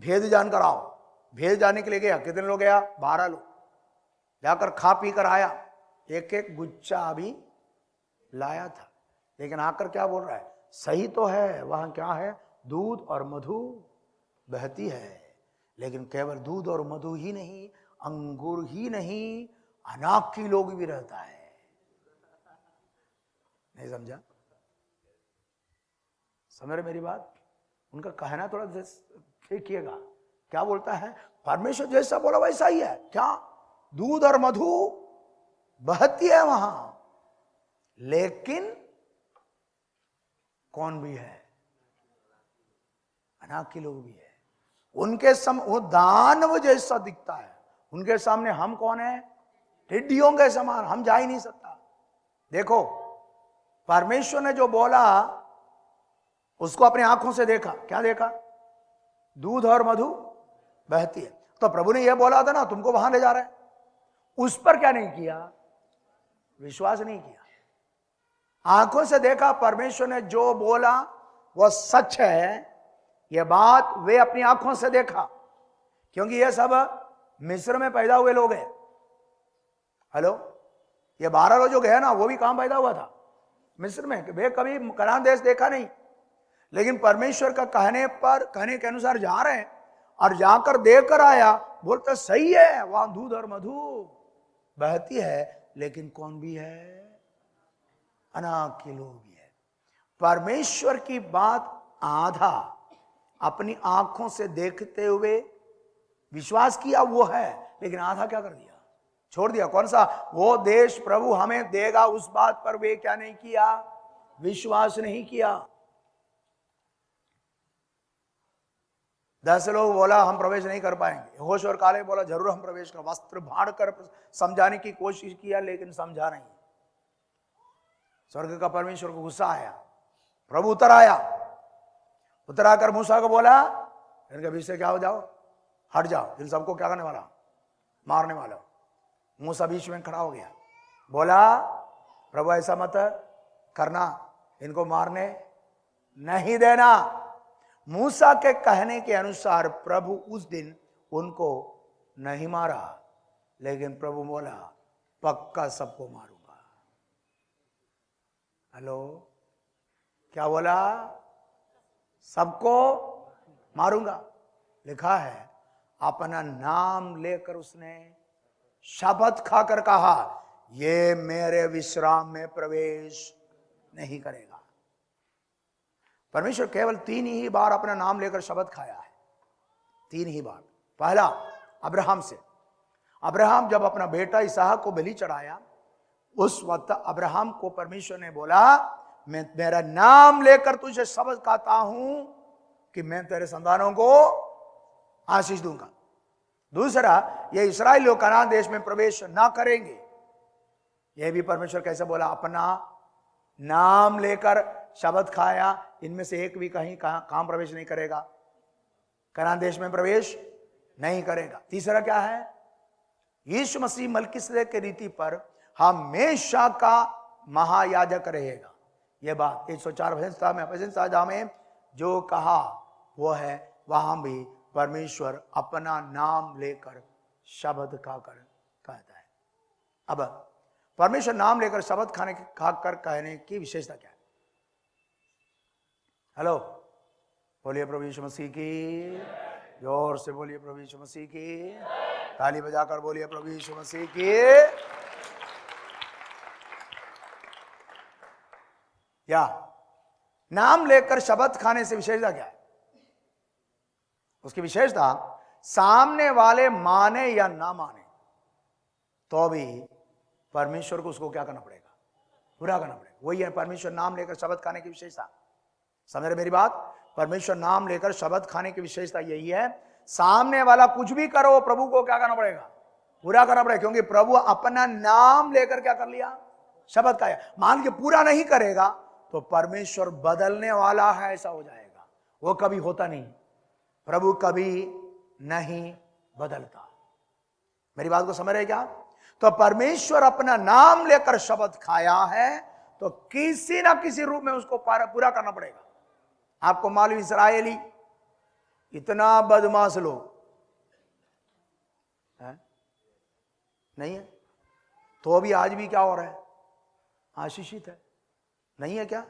भेद जानकर आओ। भेद जाने के लिए गया, कितने लोग गया? 12 लोग। जाकर खा पी कर आया, एक एक गुच्छा अभी लाया था, लेकिन आकर क्या बोल रहा है? सही तो है, वहां क्या है? दूध और मधु बहती है, लेकिन केवल दूध और मधु ही नहीं, अंगूर ही नहीं, अनाकी लोग भी रहता है। नहीं समझा? समझ रहे मेरी बात? उनका कहना थोड़ा देखिएगा, क्या बोलता है? परमेश्वर जैसा बोला वैसा ही है। क्या? दूध और मधु बहती है वहां, लेकिन कौन भी है? अनाकी लोग भी है। उनके वो दानव जैसा दिखता है, उनके सामने हम कौन है? टिड्डियों के समान, हम जा ही नहीं सकता। देखो, परमेश्वर ने जो बोला उसको अपनी आंखों से देखा। क्या देखा? दूध और मधु बहती है। तो प्रभु ने यह बोला था ना, तुमको वहां ले जा रहा है, उस पर क्या नहीं किया? विश्वास नहीं किया। आंखों से देखा, परमेश्वर ने जो बोला वह सच है, यह बात वे अपनी आंखों से देखा, क्योंकि यह सब मिस्र में पैदा हुए लोग हैं। हेलो, ये 12 लोग जो गए ना, वो भी कहां पैदा हुआ था? मिस्र में। वे कभी कनान देश देखा नहीं, लेकिन परमेश्वर का कहने के अनुसार जा रहे हैं, और जाकर देखकर आया, बोलता सही है, वहां दूध और मधु बहती है, लेकिन कौन भी है? अनाकी लोग भी है। परमेश्वर की बात आधा अपनी आंखों से देखते हुए विश्वास किया, वो है, लेकिन आधा क्या कर दिया? छोड़ दिया। कौन सा? वो देश प्रभु हमें देगा, उस बात पर वे क्या नहीं किया? विश्वास नहीं किया। 10 लोग बोला हम प्रवेश नहीं कर पाएंगे। होश और काले बोला जरूर हम प्रवेश कर, वस्त्र भाड़ कर समझाने की कोशिश किया, लेकिन समझा नहीं। स्वर्ग का परमेश्वर को गुस्सा आया, प्रभु उतर आया, उतर आकर मूसा को बोला इनके बीच से क्या हो जाओ, हट जाओ, इन सबको क्या करने वाला? मारने वाला। मूसा बीच में खड़ा हो गया, बोला प्रभु ऐसा मत करना, इनको मारने नहीं देना। मूसा के कहने के अनुसार प्रभु उस दिन उनको नहीं मारा, लेकिन प्रभु बोला पक्का सबको मारूंगा। हेलो, क्या बोला? सबको मारूंगा। लिखा है अपना नाम लेकर उसने शपथ खाकर कहा ये मेरे विश्राम में प्रवेश नहीं करेगा। परमेश्वर केवल 3 ही बार अपना नाम लेकर शपथ खाया है, 3 ही बार। पहला अब्राहम से। अब्राहम जब अपना बेटा इसहाक को बलि चढ़ाया, उस वक्त अब्राहम को परमेश्वर ने बोला मैं मेरा नाम लेकर तुझे शपथ खाता हूं कि मैं तेरे संतानों को आशीष दूंगा। दूसरा, ये इस्राएल लोग कनान देश में प्रवेश ना करेंगे, यह भी परमेश्वर कैसे बोला? अपना नाम लेकर शपथ खाया, इनमें से एक भी कहीं काम प्रवेश नहीं करेगा, कनान देश में प्रवेश नहीं करेगा। तीसरा क्या है? यीशु मसीह मलकीसदेक के रीति पर हमेशा का महायाजक रहेगा। यह बात 104 में जो कहा वो है, वहां भी परमेश्वर अपना नाम लेकर शब्द खाकर कहता है। अब परमेश्वर नाम लेकर शब्द खाकर कहने की विशेषता क्या है? हेलो, बोलिए प्रभु यीशु मसीह की, जोर से बोलिए प्रभु यीशु मसीह की, ताली बजाकर बोलिए प्रभु यीशु मसीह की। या नाम लेकर शब्द खाने से विशेषता क्या है? उसकी विशेषता सामने वाले माने या ना माने तो भी परमेश्वर को उसको क्या करना पड़ेगा? पूरा करना पड़ेगा। वही है परमेश्वर नाम लेकर शब्द खाने की विशेषता। समझ रहे मेरी बात? परमेश्वर नाम लेकर शब्द खाने की विशेषता यही है, सामने वाला कुछ भी करो प्रभु को क्या करना पड़ेगा? पूरा करना पड़ेगा, क्योंकि प्रभु अपना नाम लेकर क्या कर लिया? शब्द खाया। मान के पूरा नहीं करेगा तो परमेश्वर बदलने वाला है, ऐसा हो जाएगा। वो कभी होता नहीं, प्रभु कभी नहीं बदलता। मेरी बात को समझ रहे क्या? तो परमेश्वर अपना नाम लेकर शब्द खाया है तो किसी ना किसी रूप में उसको पूरा करना पड़ेगा। आपको मालूम, इस्राएली इतना बदमाश लोग है नहीं है, तो अभी आज भी क्या हो रहा है? आशीषित है, नहीं है क्या?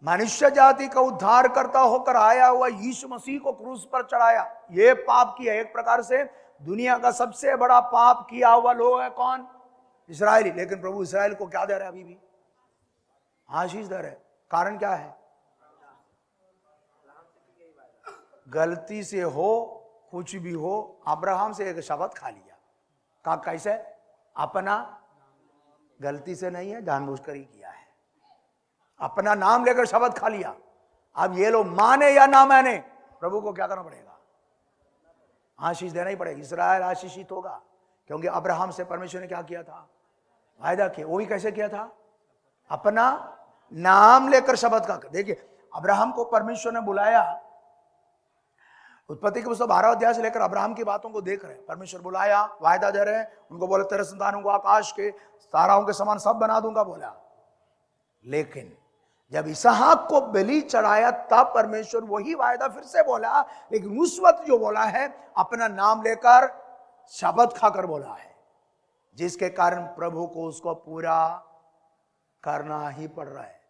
मनुष्य जाति का उद्धार करता होकर आया हुआ यीशु मसीह को क्रूस पर चढ़ाया, ये पाप किया। एक प्रकार से दुनिया का सबसे बड़ा पाप किया हुआ लोग है कौन? इस्राएली। लेकिन प्रभु इस्राएल को क्या दे रहे? अभी भी आशीष दे रहे। कारण क्या है? गलती से हो, कुछ भी हो, अब्राहम से एक शब्द खा लिया। का कैसे? अपना, गलती से नहीं है, जानबूझकर ही किया है। अपना नाम लेकर शब्द खा लिया। अब ये लोग माने या ना माने, प्रभु को क्या करना पड़ेगा? आशीष देना ही पड़ेगा। इस्राएल आशीषित होगा, क्योंकि अब्राहम से परमेश्वर ने क्या किया था? वायदा किया। वो भी कैसे किया था? अपना नाम लेकर शब्द का। देखिए, अब्राहम को परमेश्वर ने बुलाया। उत्पत्ति के पुस्तक 12 अध्याय से लेकर अब्राहम की बातों को देख रहे हैं। परमेश्वर बुलाया, वायदा दे रहे हैं उनको, बोले तेरे संतानों को आकाश के ताराओं के समान सब बना दूंगा, बोला। लेकिन जब इसहाक को बलि चढ़ाया तब परमेश्वर वही वायदा फिर से बोला, लेकिन उस वक्त जो बोला है अपना नाम लेकर शब्द खाकर बोला है, जिसके कारण प्रभु को उसको पूरा करना ही पड़ रहा है।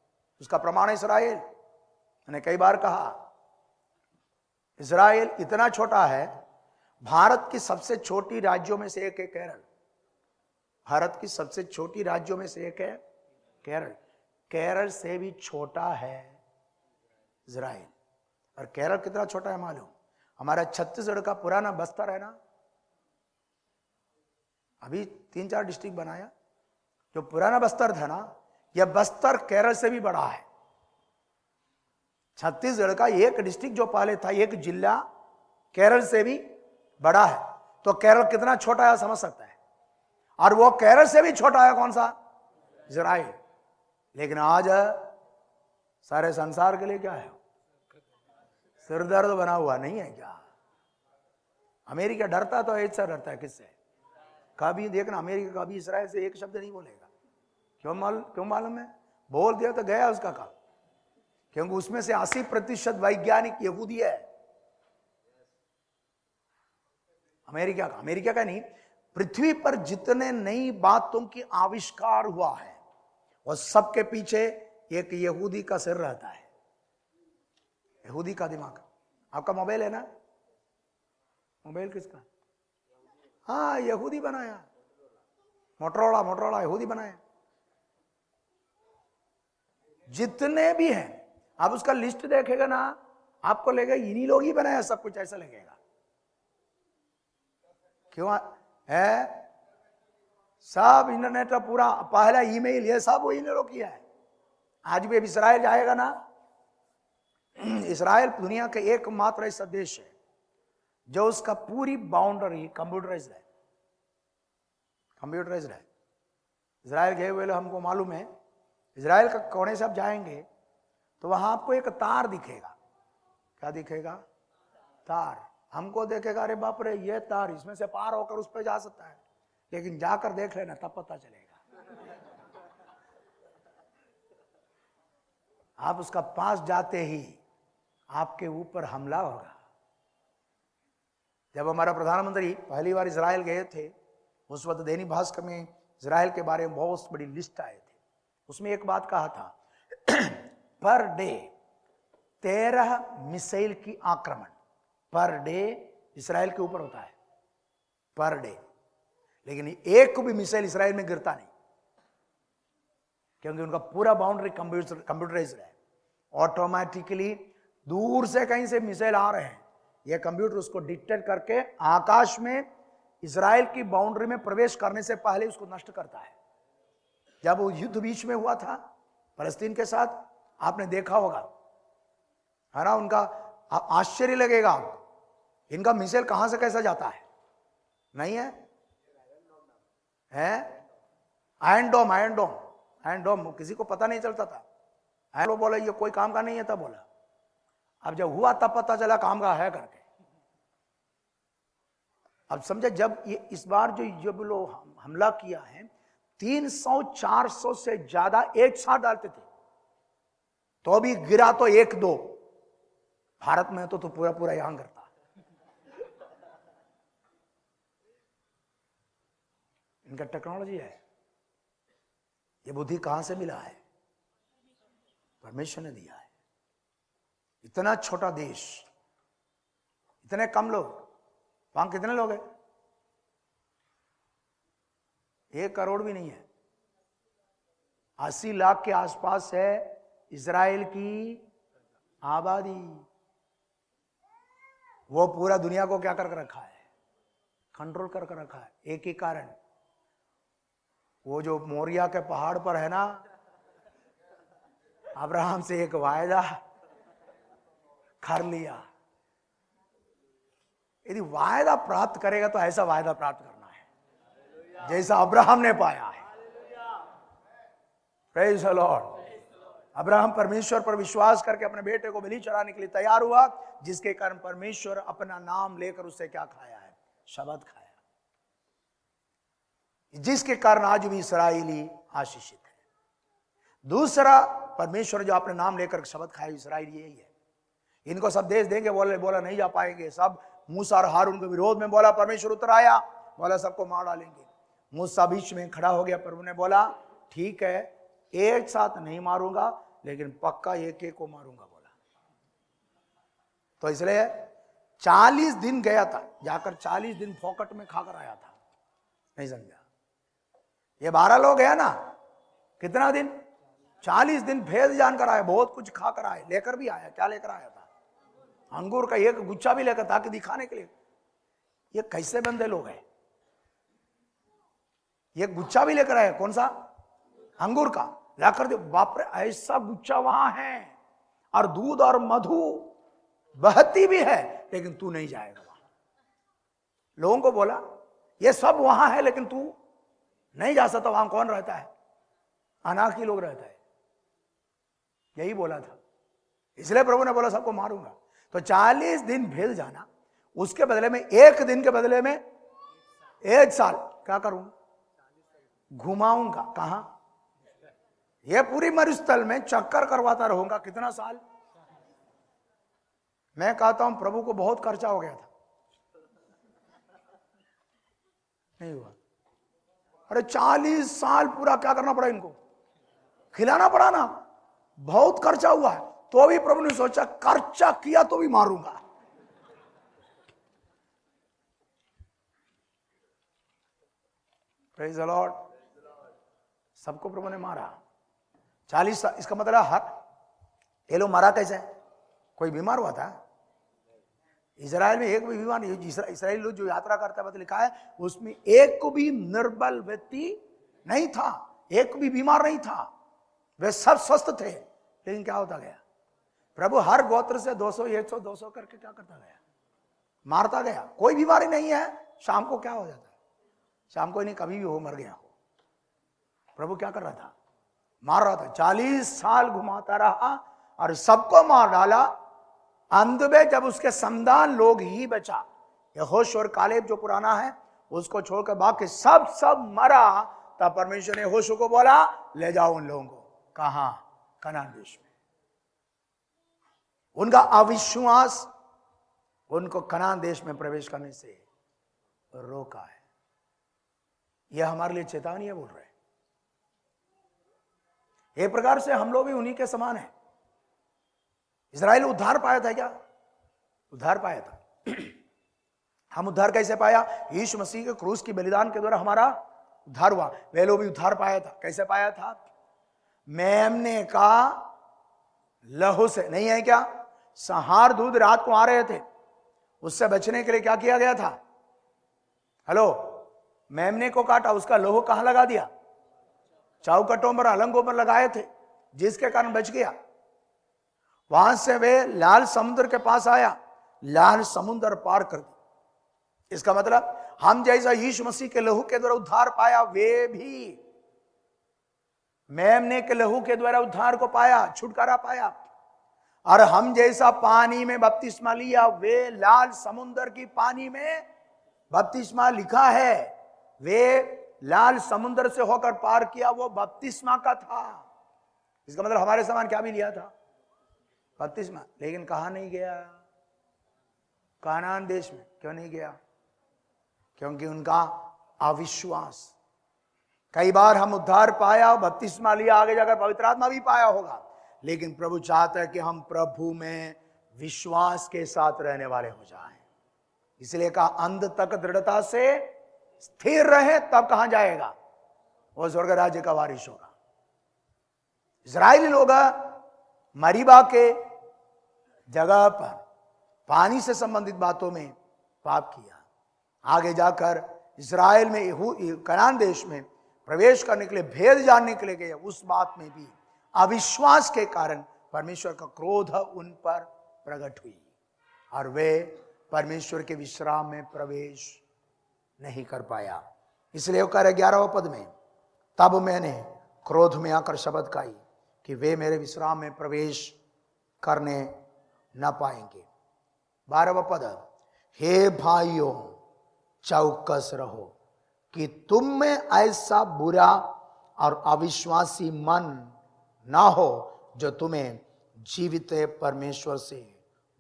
उसका प्रमाण है इस्राएल। मैंने कई बार कहा, इस्राएल इतना छोटा है, भारत की सबसे छोटी राज्यों में से एक है केरल। भारत की सबसे छोटी राज्यों में से एक है केरल। केरल से भी छोटा है इस्राएल। और केरल कितना छोटा है मालूम? हमारा छत्तीसगढ़ का पुराना बस्तर है ना, अभी 3-4 डिस्ट्रिक्ट बनाया। जो पुराना बस्तर था ना, यह बस्तर केरल से भी बड़ा है। छत्तीसगढ़ का एक डिस्ट्रिक्ट जो पहले था, एक जिला, केरल से भी बड़ा है। तो केरल कितना छोटा है समझ सकता है। और वो केरल से भी छोटा है कौन सा? इस्राएल। लेकिन आज सारे संसार के लिए क्या है? सिरदर्द बना हुआ नहीं है क्या? अमेरिका डरता तो ऐसा डरता है किससे? कभी देखना, अमेरिका कभी इस्राएल से एक शब्द नहीं बोलेगा। क्यों मालूम है? बोल दिया तो गया उसका काम, क्योंकि उसमें से 80% वैज्ञानिक यहूदी है। अमेरिका का नहीं, पृथ्वी पर जितने नई बातों की आविष्कार हुआ है और सबके पीछे एक यहूदी का सिर रहता है, यहूदी का दिमाग। आपका मोबाइल है ना? मोबाइल किसका? हाँ, यहूदी बनाया। मोटरोला यहूदी बनाया। जितने भी हैं, आप उसका लिस्ट देखेगा ना, आपको लगेगा इन्हीं लोग ही बनाया सब कुछ, ऐसा लगेगा। क्यों है? सब इंटरनेट का पूरा पहला ईमेल, ये सब वही ने किया है। आज भी अब इस्राएल जाएगा ना, इस्राएल दुनिया का एकमात्र ऐसा देश है जो उसका पूरी बाउंड्री कंप्यूटराइज्ड है। इस्राएल गए हुए हमको मालूम है। इस्राएल का कोने से आप जाएंगे तो वहां आपको एक तार दिखेगा। क्या दिखेगा? तार। हमको देखेगा, अरे बाप रे, ये तार, इसमें से पार होकर उस पर जा सकता है। लेकिन जाकर देख लेना, तब पता चलेगा। आप उसका पास जाते ही आपके ऊपर हमला होगा। जब हमारा प्रधानमंत्री पहली बार इजराइल गए थे, उस वक्त दैनिक भास्कर में इजराइल के बारे में बहुत बड़ी लिस्ट आए थे। उसमें एक बात कहा था पर डे 13 मिसाइल की आक्रमण पर डे इजराइल के ऊपर होता है, पर डे। लेकिन एक भी मिसाइल इजराइल में गिरता नहीं, क्योंकि उनका पूरा बाउंड्री कंप्यूटराइज्ड है। ऑटोमेटिकली दूर से कहीं से मिसाइल आ रहे हैं, यह कंप्यूटर उसको डिटेक्ट करके आकाश में इजराइल की बाउंड्री में प्रवेश करने से पहले उसको नष्ट करता है। जब वो युद्ध बीच में हुआ था फलस्तीन के साथ, आपने देखा होगा, है ना, उनका आश्चर्य लगेगा आपको, इनका मिसाइल कहां से कैसा जाता है, नहीं है, आयरन डोम किसी को पता नहीं चलता था। आयरन बोला ये कोई काम का नहीं है, तब बोला, अब जब हुआ तब पता चला काम का है करके। अब समझे, जब ये इस बार जो लोग हमला किया है, 300-400 से ज्यादा एक साथ डालते थे, तो अभी गिरा तो 1-2। भारत में तो पूरा पूरा यहां करता। इनका टेक्नोलॉजी है। ये बुद्धि कहां से मिला है? परमेश्वर ने दिया है। इतना छोटा देश, इतने कम लोग, वहां कितने लोग हैं? 1 करोड़ भी नहीं है। 80 लाख के आसपास है इजराइल की आबादी। वो पूरा दुनिया को क्या कर रखा है? कंट्रोल कर रखा है। एक ही कारण, वो जो मोरिया के पहाड़ पर है ना, अब्राहम से एक वायदा कर लिया। यदि वायदा प्राप्त करेगा तो ऐसा वायदा प्राप्त करना है जैसा अब्राहम ने पाया है। Praise the Lord. अब्राहम परमेश्वर पर विश्वास करके अपने बेटे को बलि चढ़ाने के लिए तैयार हुआ, जिसके कारण परमेश्वर अपना नाम लेकर उससे क्या खाया है? शबद खाया, जिसके कारण आज भी इस्राएली आशीषित है। दूसरा, परमेश्वर जो अपने नाम लेकर शबद खाए इस्राएली, यही है। इनको सब देश देंगे, बोला नहीं जा पाएंगे। सब मूसा और हारून के विरोध में बोला, परमेश्वर उतर आया, बोला सबको मार डालेंगे। मूसा बीच में खड़ा हो गया, प्रभु ने बोला ठीक है, एक साथ नहीं मारूंगा, लेकिन पक्का एक एक को मारूंगा बोला। तो इसलिए 40 दिन गया था, जाकर 40 दिन फोकट में खाकर आया था। नहीं समझा? ये 12 लोग है ना, कितना दिन? 40 दिन भेद जानकर आए, बहुत कुछ खाकर आए, लेकर भी आया। क्या लेकर आया था? अंगूर का एक गुच्छा भी लेकर, ताकि दिखाने के लिए ये कैसे बंदे लोग हैं। ये गुच्छा भी लेकर आया, कौन सा? अंगूर का लाकर दे। बाप रे, ऐसा गुच्छा वहां है, और दूध और मधु बहती भी है, लेकिन तू नहीं जाएगा वहां। लोगों को बोला ये सब वहां है, लेकिन तू नहीं जा सकता। वहां कौन रहता है? अनाकी लोग रहता है। यही बोला था। इसलिए प्रभु ने बोला सबको मारूंगा। तो 40 दिन भेद जाना, उसके बदले में 1 दिन के बदले में 1 साल क्या करूंगा? घुमाऊंगा। कहां? ये पूरी मरुस्थल में चक्कर करवाता रहूंगा। कितना साल? मैं कहता हूं प्रभु को बहुत खर्चा हो गया था, नहीं हुआ। अरे 40 साल पूरा क्या करना पड़ा इनको? खिलाना पड़ा ना, बहुत खर्चा हुआ है। तो भी प्रभु ने सोचा खर्चा किया तो भी मारूंगा। Praise the Lord. सबको प्रभु ने मारा 40 साल। इसका मतलब हर ये लोग मारा कैसे? कोई बीमार हुआ था? इजराइल में एक भी बीमार नहीं। इजराइल लोग जो यात्रा करता है, लिखा है उसमें एक भी निर्बल व्यक्ति नहीं था, एक भी बीमार नहीं था, वे सब स्वस्थ थे। लेकिन क्या होता गया? प्रभु हर गोत्र से 200 100 200 करके क्या करता गया? मारता गया। कोई बीमारी नहीं है। शाम को क्या हो जाता है? शाम को नहीं, कभी भी हो, मर गया हो। प्रभु क्या कर रहा था? मार रहा था। 40 साल घुमाता रहा और सबको मार डाला। अंत में जब उसके संतान लोग ही बचा, यहोशू और कालेब जो पुराना है उसको छोड़कर बाकी सब मरा, तब परमेश्वर ने यहोशू को बोला ले जाओ उन लोगों को। कहां? कनान देश में। उनका अविश्वास, उनको कनान देश में प्रवेश करने से रोका है। यह हमारे लिए चेतावनी है बोल रहे हैं। एक प्रकार से हम लोग भी उन्हीं के समान हैं। इजराइल उद्धार पाया था क्या? उद्धार पाया था। हम उद्धार कैसे पाया? यीशु मसीह के क्रूस की बलिदान के द्वारा हमारा उद्धार हुआ। वे लोग भी उद्धार पाया था। कैसे पाया था? मेमने का लहू से। नहीं है क्या? संहार दूध रात को आ रहे थे, उससे बचने के लिए क्या किया गया था? हेलो, मेमने को काटा, उसका लहू कहां लगा दिया? चौकटों पर, अलंगों पर लगाए थे, जिसके कारण बच गया। वहां से वे लाल समुद्र के पास आया, लाल समुद्र पार कर दिया। इसका मतलब हम जैसा यीशु मसीह के लहू के द्वारा उद्धार पाया, वे भी मेमने के लहू के द्वारा उद्धार को पाया, छुटकारा पाया। और हम जैसा पानी में बपतिस्मा लिया, वे लाल समुद्र की पानी में बपतिस्मा लिखा है, वे लाल समुद्र से होकर पार किया, वो बपतिस्मा का था। इसका मतलब हमारे समान क्या भी लिया था? बपतिस्मा। लेकिन कहां नहीं गया? कानान देश में। क्यों नहीं गया? क्योंकि उनका अविश्वास। कई बार हम उद्धार पाया, बपतिस्मा लिया, आगे जाकर पवित्र आत्मा भी पाया होगा, लेकिन प्रभु चाहता है कि हम प्रभु में विश्वास के साथ रहने वाले हो जाएं। इसलिए कहा अंत तक दृढ़ता से स्थिर रहे, तब कहां जाएगा? वो स्वर्ग राज्य का वारिस होगा। इजरायली लोग मरीबा के जगह पर पानी से संबंधित बातों में पाप किया। आगे जाकर इजराइल में, कनान देश में प्रवेश करने के लिए, भेद जानने के लिए गए, उस बात में भी अविश्वास के कारण परमेश्वर का क्रोध उन पर प्रकट हुई और वे परमेश्वर के विश्राम में प्रवेश नहीं कर पाया। इसलिए वो कह रहे 11वें पद में, तब मैंने क्रोध में आकर शब्द खाई कि वे मेरे विश्राम में प्रवेश करने न पाएंगे। 12वां पद, हे भाइयों चौकस रहो कि तुम में ऐसा बुरा और अविश्वासी मन ना हो जो तुम्हें जीवित परमेश्वर से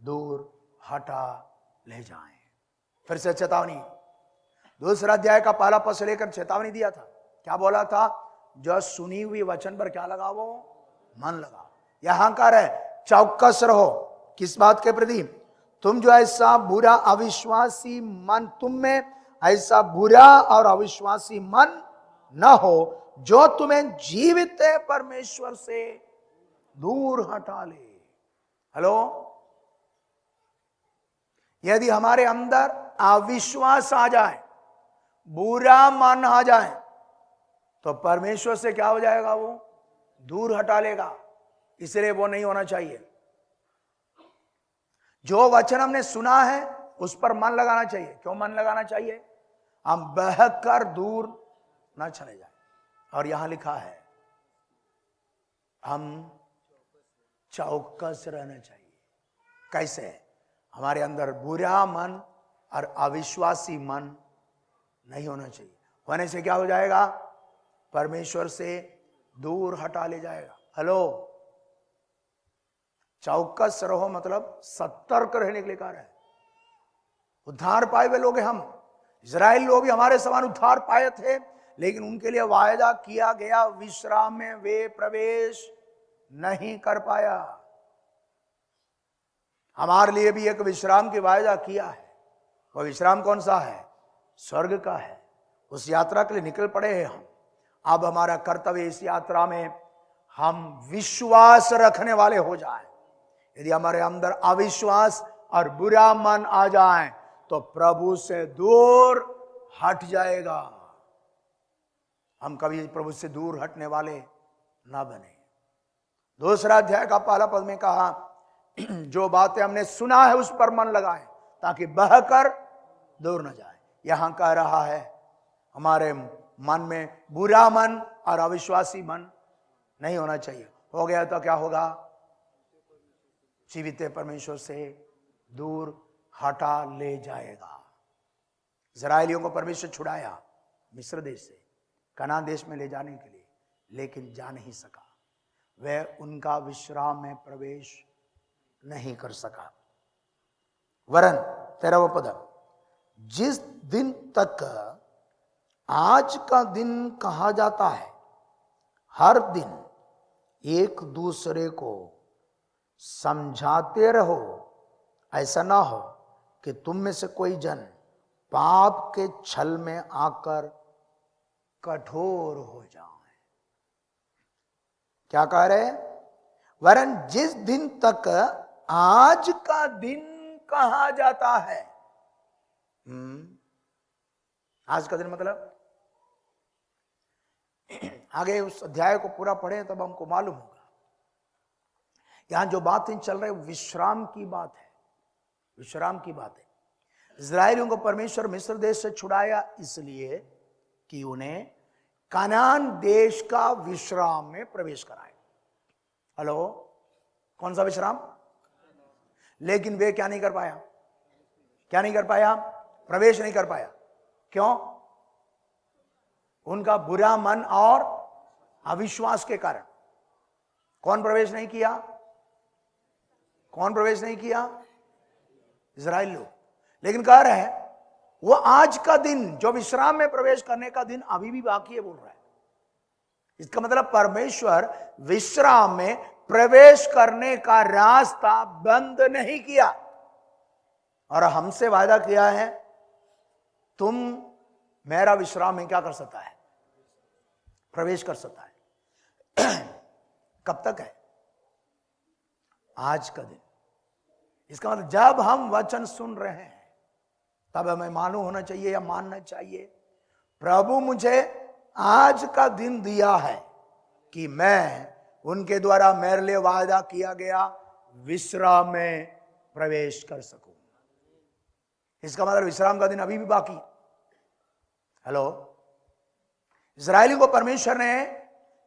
दूर हटा ले जाए। फिर से चेतावनी, दूसरा अध्याय का पहला पद से लेकर चेतावनी दिया था। क्या बोला था? जो सुनी हुई वचन पर क्या लगाओ? मन लगाओ। यहां कह रहे चौकस रहो। किस बात के प्रति? तुम जो ऐसा बुरा अविश्वासी मन, तुम में ऐसा बुरा और अविश्वासी मन न हो जो तुम्हें जीवित परमेश्वर से दूर हटा ले। हेलो, यदि हमारे अंदर अविश्वास आ जाए, बुरा मन आ जाए, तो परमेश्वर से क्या हो जाएगा? वो दूर हटा लेगा। इसलिए वो नहीं होना चाहिए। जो वचन हमने सुना है उस पर मन लगाना चाहिए। क्यों मन लगाना चाहिए? हम बहकर दूर ना चले जाए। और यहां लिखा है हम चौकस रहना चाहिए। कैसे? हमारे अंदर बुरा मन और अविश्वासी मन नहीं होना चाहिए। होने से क्या हो जाएगा? परमेश्वर से दूर हटा ले जाएगा। हेलो, चौकस रहो मतलब सतर्क रहने के लिए कहा है। उद्धार पाए हुए लोग हैं हम। इजराइल लोग भी हमारे समान उद्धार पाए थे, लेकिन उनके लिए वायदा किया गया विश्राम में वे प्रवेश नहीं कर पाया। हमारे लिए भी एक विश्राम की वायदा किया है। वह विश्राम कौन सा है? स्वर्ग का है। उस यात्रा के लिए निकल पड़े हैं हम। अब हमारा कर्तव्य इस यात्रा में हम विश्वास रखने वाले हो जाएं। यदि हमारे अंदर अविश्वास और बुरा मन आ जाए तो प्रभु से दूर हट जाएगा। हम कभी प्रभु से दूर हटने वाले ना बने। दूसरा अध्याय का पहला पद में कहा जो बातें हमने सुना है उस पर मन लगाए ताकि बहकर दूर न जाए। यहां कह रहा है हमारे मन में बुरा मन और अविश्वासी मन नहीं होना चाहिए। हो गया तो क्या होगा? जीवित परमेश्वर से दूर हटा ले जाएगा। इजराइलियों को परमेश्वर छुड़ाया मिस्र देश से कनान देश में ले जाने के लिए, लेकिन जा नहीं सका। वह उनका विश्राम में प्रवेश नहीं कर सका। वरन 13वां पद, जिस दिन तक आज का दिन कहा जाता है, हर दिन एक दूसरे को समझाते रहो, ऐसा ना हो कि तुम में से कोई जन पाप के छल में आकर कठोर हो जाए। क्या कह रहे हैं? वरन जिस दिन तक आज का दिन कहा जाता है, आज का दिन मतलब आगे उस अध्याय को पूरा पढ़े तब हमको मालूम होगा। यहां जो बातें चल रही विश्राम की बात है, विश्राम की बात है। इस्राएलियों को परमेश्वर मिस्र देश से छुड़ाया इसलिए कि उन्हें कनान देश का विश्राम में प्रवेश कराए। हेलो, कौन सा विश्राम? लेकिन वे क्या नहीं कर पाया? क्या नहीं कर पाया? प्रवेश नहीं कर पाया। क्यों? उनका बुरा मन और अविश्वास के कारण। कौन प्रवेश नहीं किया? कौन प्रवेश नहीं किया? इस्राएल लोग। लेकिन कह रहे हैं वो आज का दिन जो विश्राम में प्रवेश करने का दिन अभी भी बाकी है, बोल रहा है। इसका मतलब परमेश्वर विश्राम में प्रवेश करने का रास्ता बंद नहीं किया और हमसे वादा किया है, तुम मेरा विश्राम में क्या कर सकता है? प्रवेश कर सकता है। कब तक है? आज का दिन। इसका मतलब जब हम वचन सुन रहे हैं तब हमें मालूम होना चाहिए या मानना चाहिए, प्रभु मुझे आज का दिन दिया है कि मैं उनके द्वारा मेरे लिए वादा किया गया विश्राम में प्रवेश कर सकूं। इसका मतलब विश्राम का दिन अभी भी बाकी। हेलो, इस्राएलियों को परमेश्वर ने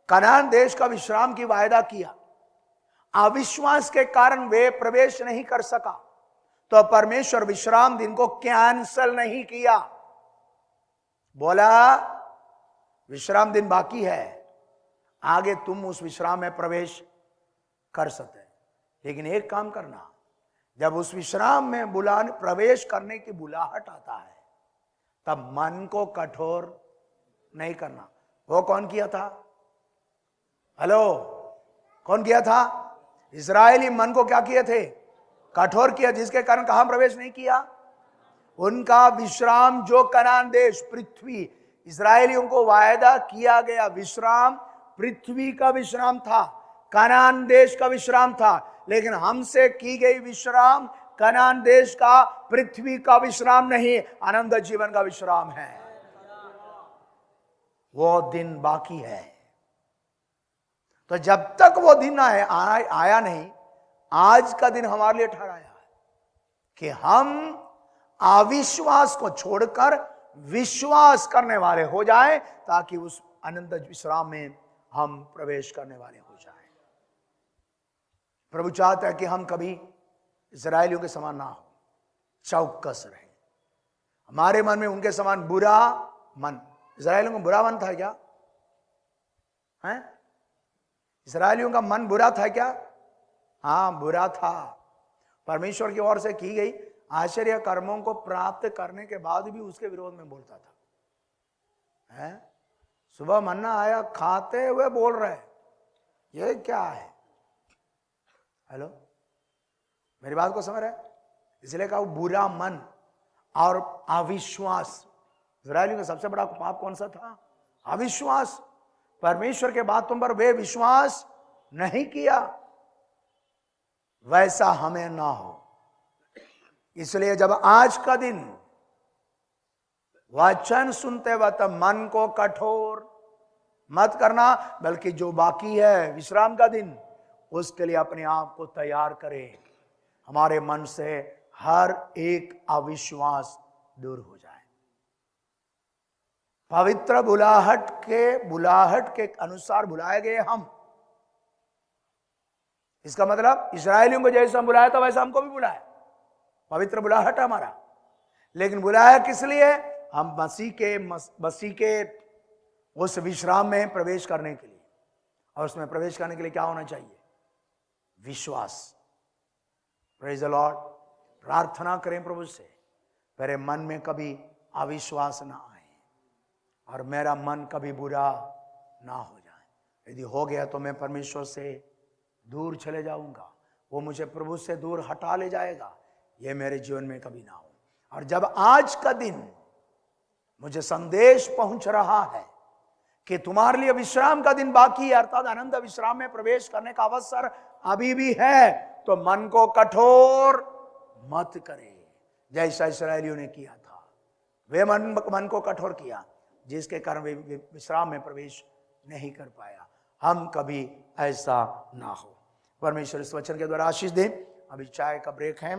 कनान देश का विश्राम की वायदा किया, अविश्वास के कारण वे प्रवेश नहीं कर सका, तो परमेश्वर विश्राम दिन को कैंसल नहीं किया। बोला विश्राम दिन बाकी है, आगे तुम उस विश्राम में प्रवेश कर सकते हैं। लेकिन एक काम करना, जब उस विश्राम में प्रवेश करने की बुलाहट आता है तब मन को कठोर नहीं करना। वो कौन किया था? हेलो, कौन किया था? इस्राएली मन को क्या किए थे? कठोर किया, जिसके कारण कहां प्रवेश नहीं किया? उनका विश्राम जो कनान देश पृथ्वी, इस्राएलियों को वायदा किया गया विश्राम पृथ्वी का विश्राम था, कनान देश का विश्राम था। लेकिन हमसे की गई विश्राम कनान देश का, पृथ्वी का विश्राम नहीं, आनंद जीवन का विश्राम है। वो दिन बाकी है। तो जब तक वो दिन आया नहीं, आज का दिन हमारे लिए ठहराया है कि हम अविश्वास को छोड़कर विश्वास करने वाले हो जाएं, ताकि उस अनंत विश्राम में हम प्रवेश करने वाले हो जाएं। प्रभु चाहता है कि हम कभी इस्राएलियों के समान ना हो, चौकस रहे। हमारे मन में उनके समान बुरा मन, इस्राएलियों का बुरा मन था क्या? है? इस्राएलियों का मन बुरा था क्या? हाँ, बुरा था। परमेश्वर की ओर से की गई आश्चर्य कर्मों को प्राप्त करने के बाद भी उसके विरोध में बोलता था। है? सुबह मन्ना आया, खाते हुए बोल रहे ये क्या है? हेलो, मेरी बात को समझ रहे? इसलिए कहा बुरा मन और अविश्वास। इस्राएलियों का सबसे बड़ा पाप कौन सा था? अविश्वास। परमेश्वर के बातों पर वे विश्वास नहीं किया। वैसा हमें ना हो, इसलिए जब आज का दिन वचन सुनते वक्त मन को कठोर मत करना, बल्कि जो बाकी है विश्राम का दिन, उसके लिए अपने आप को तैयार करें। हमारे मन से हर एक अविश्वास दूर हो जाए। पवित्र बुलाहट के अनुसार बुलाए गए हम। इसका मतलब इस्राएलियों को जैसा हम बुलाया था वैसा हमको भी बुलाया। पवित्र बुलाहट हमारा, लेकिन बुलाया किस लिए? हम मसीह के उस विश्राम में प्रवेश करने के लिए। और उसमें प्रवेश करने के लिए क्या होना चाहिए? विश्वास। Praise the Lord. प्रार्थना करें प्रभु से मेरे मन में कभी अविश्वास ना आए और मेरा मन कभी बुरा ना हो जाए। यदि हो गया तो मैं परमेश्वर से दूर चले जाऊंगा, वो मुझे प्रभु से दूर हटा ले जाएगा। ये मेरे जीवन में कभी ना हो। और जब आज का दिन मुझे संदेश पहुंच रहा है कि तुम्हारे लिए विश्राम का दिन बाकी है, अर्थात अनंत विश्राम में प्रवेश करने का अवसर अभी भी है, तो मन को कठोर मत करे जैसा इस्राएलियों ने किया था। वे मन को कठोर किया, जिसके कारण वे विश्राम में प्रवेश नहीं कर पाया। हम कभी ऐसा ना हो। परमेश्वर इस वचन के द्वारा आशीष दे। अभी चाय का ब्रेक है।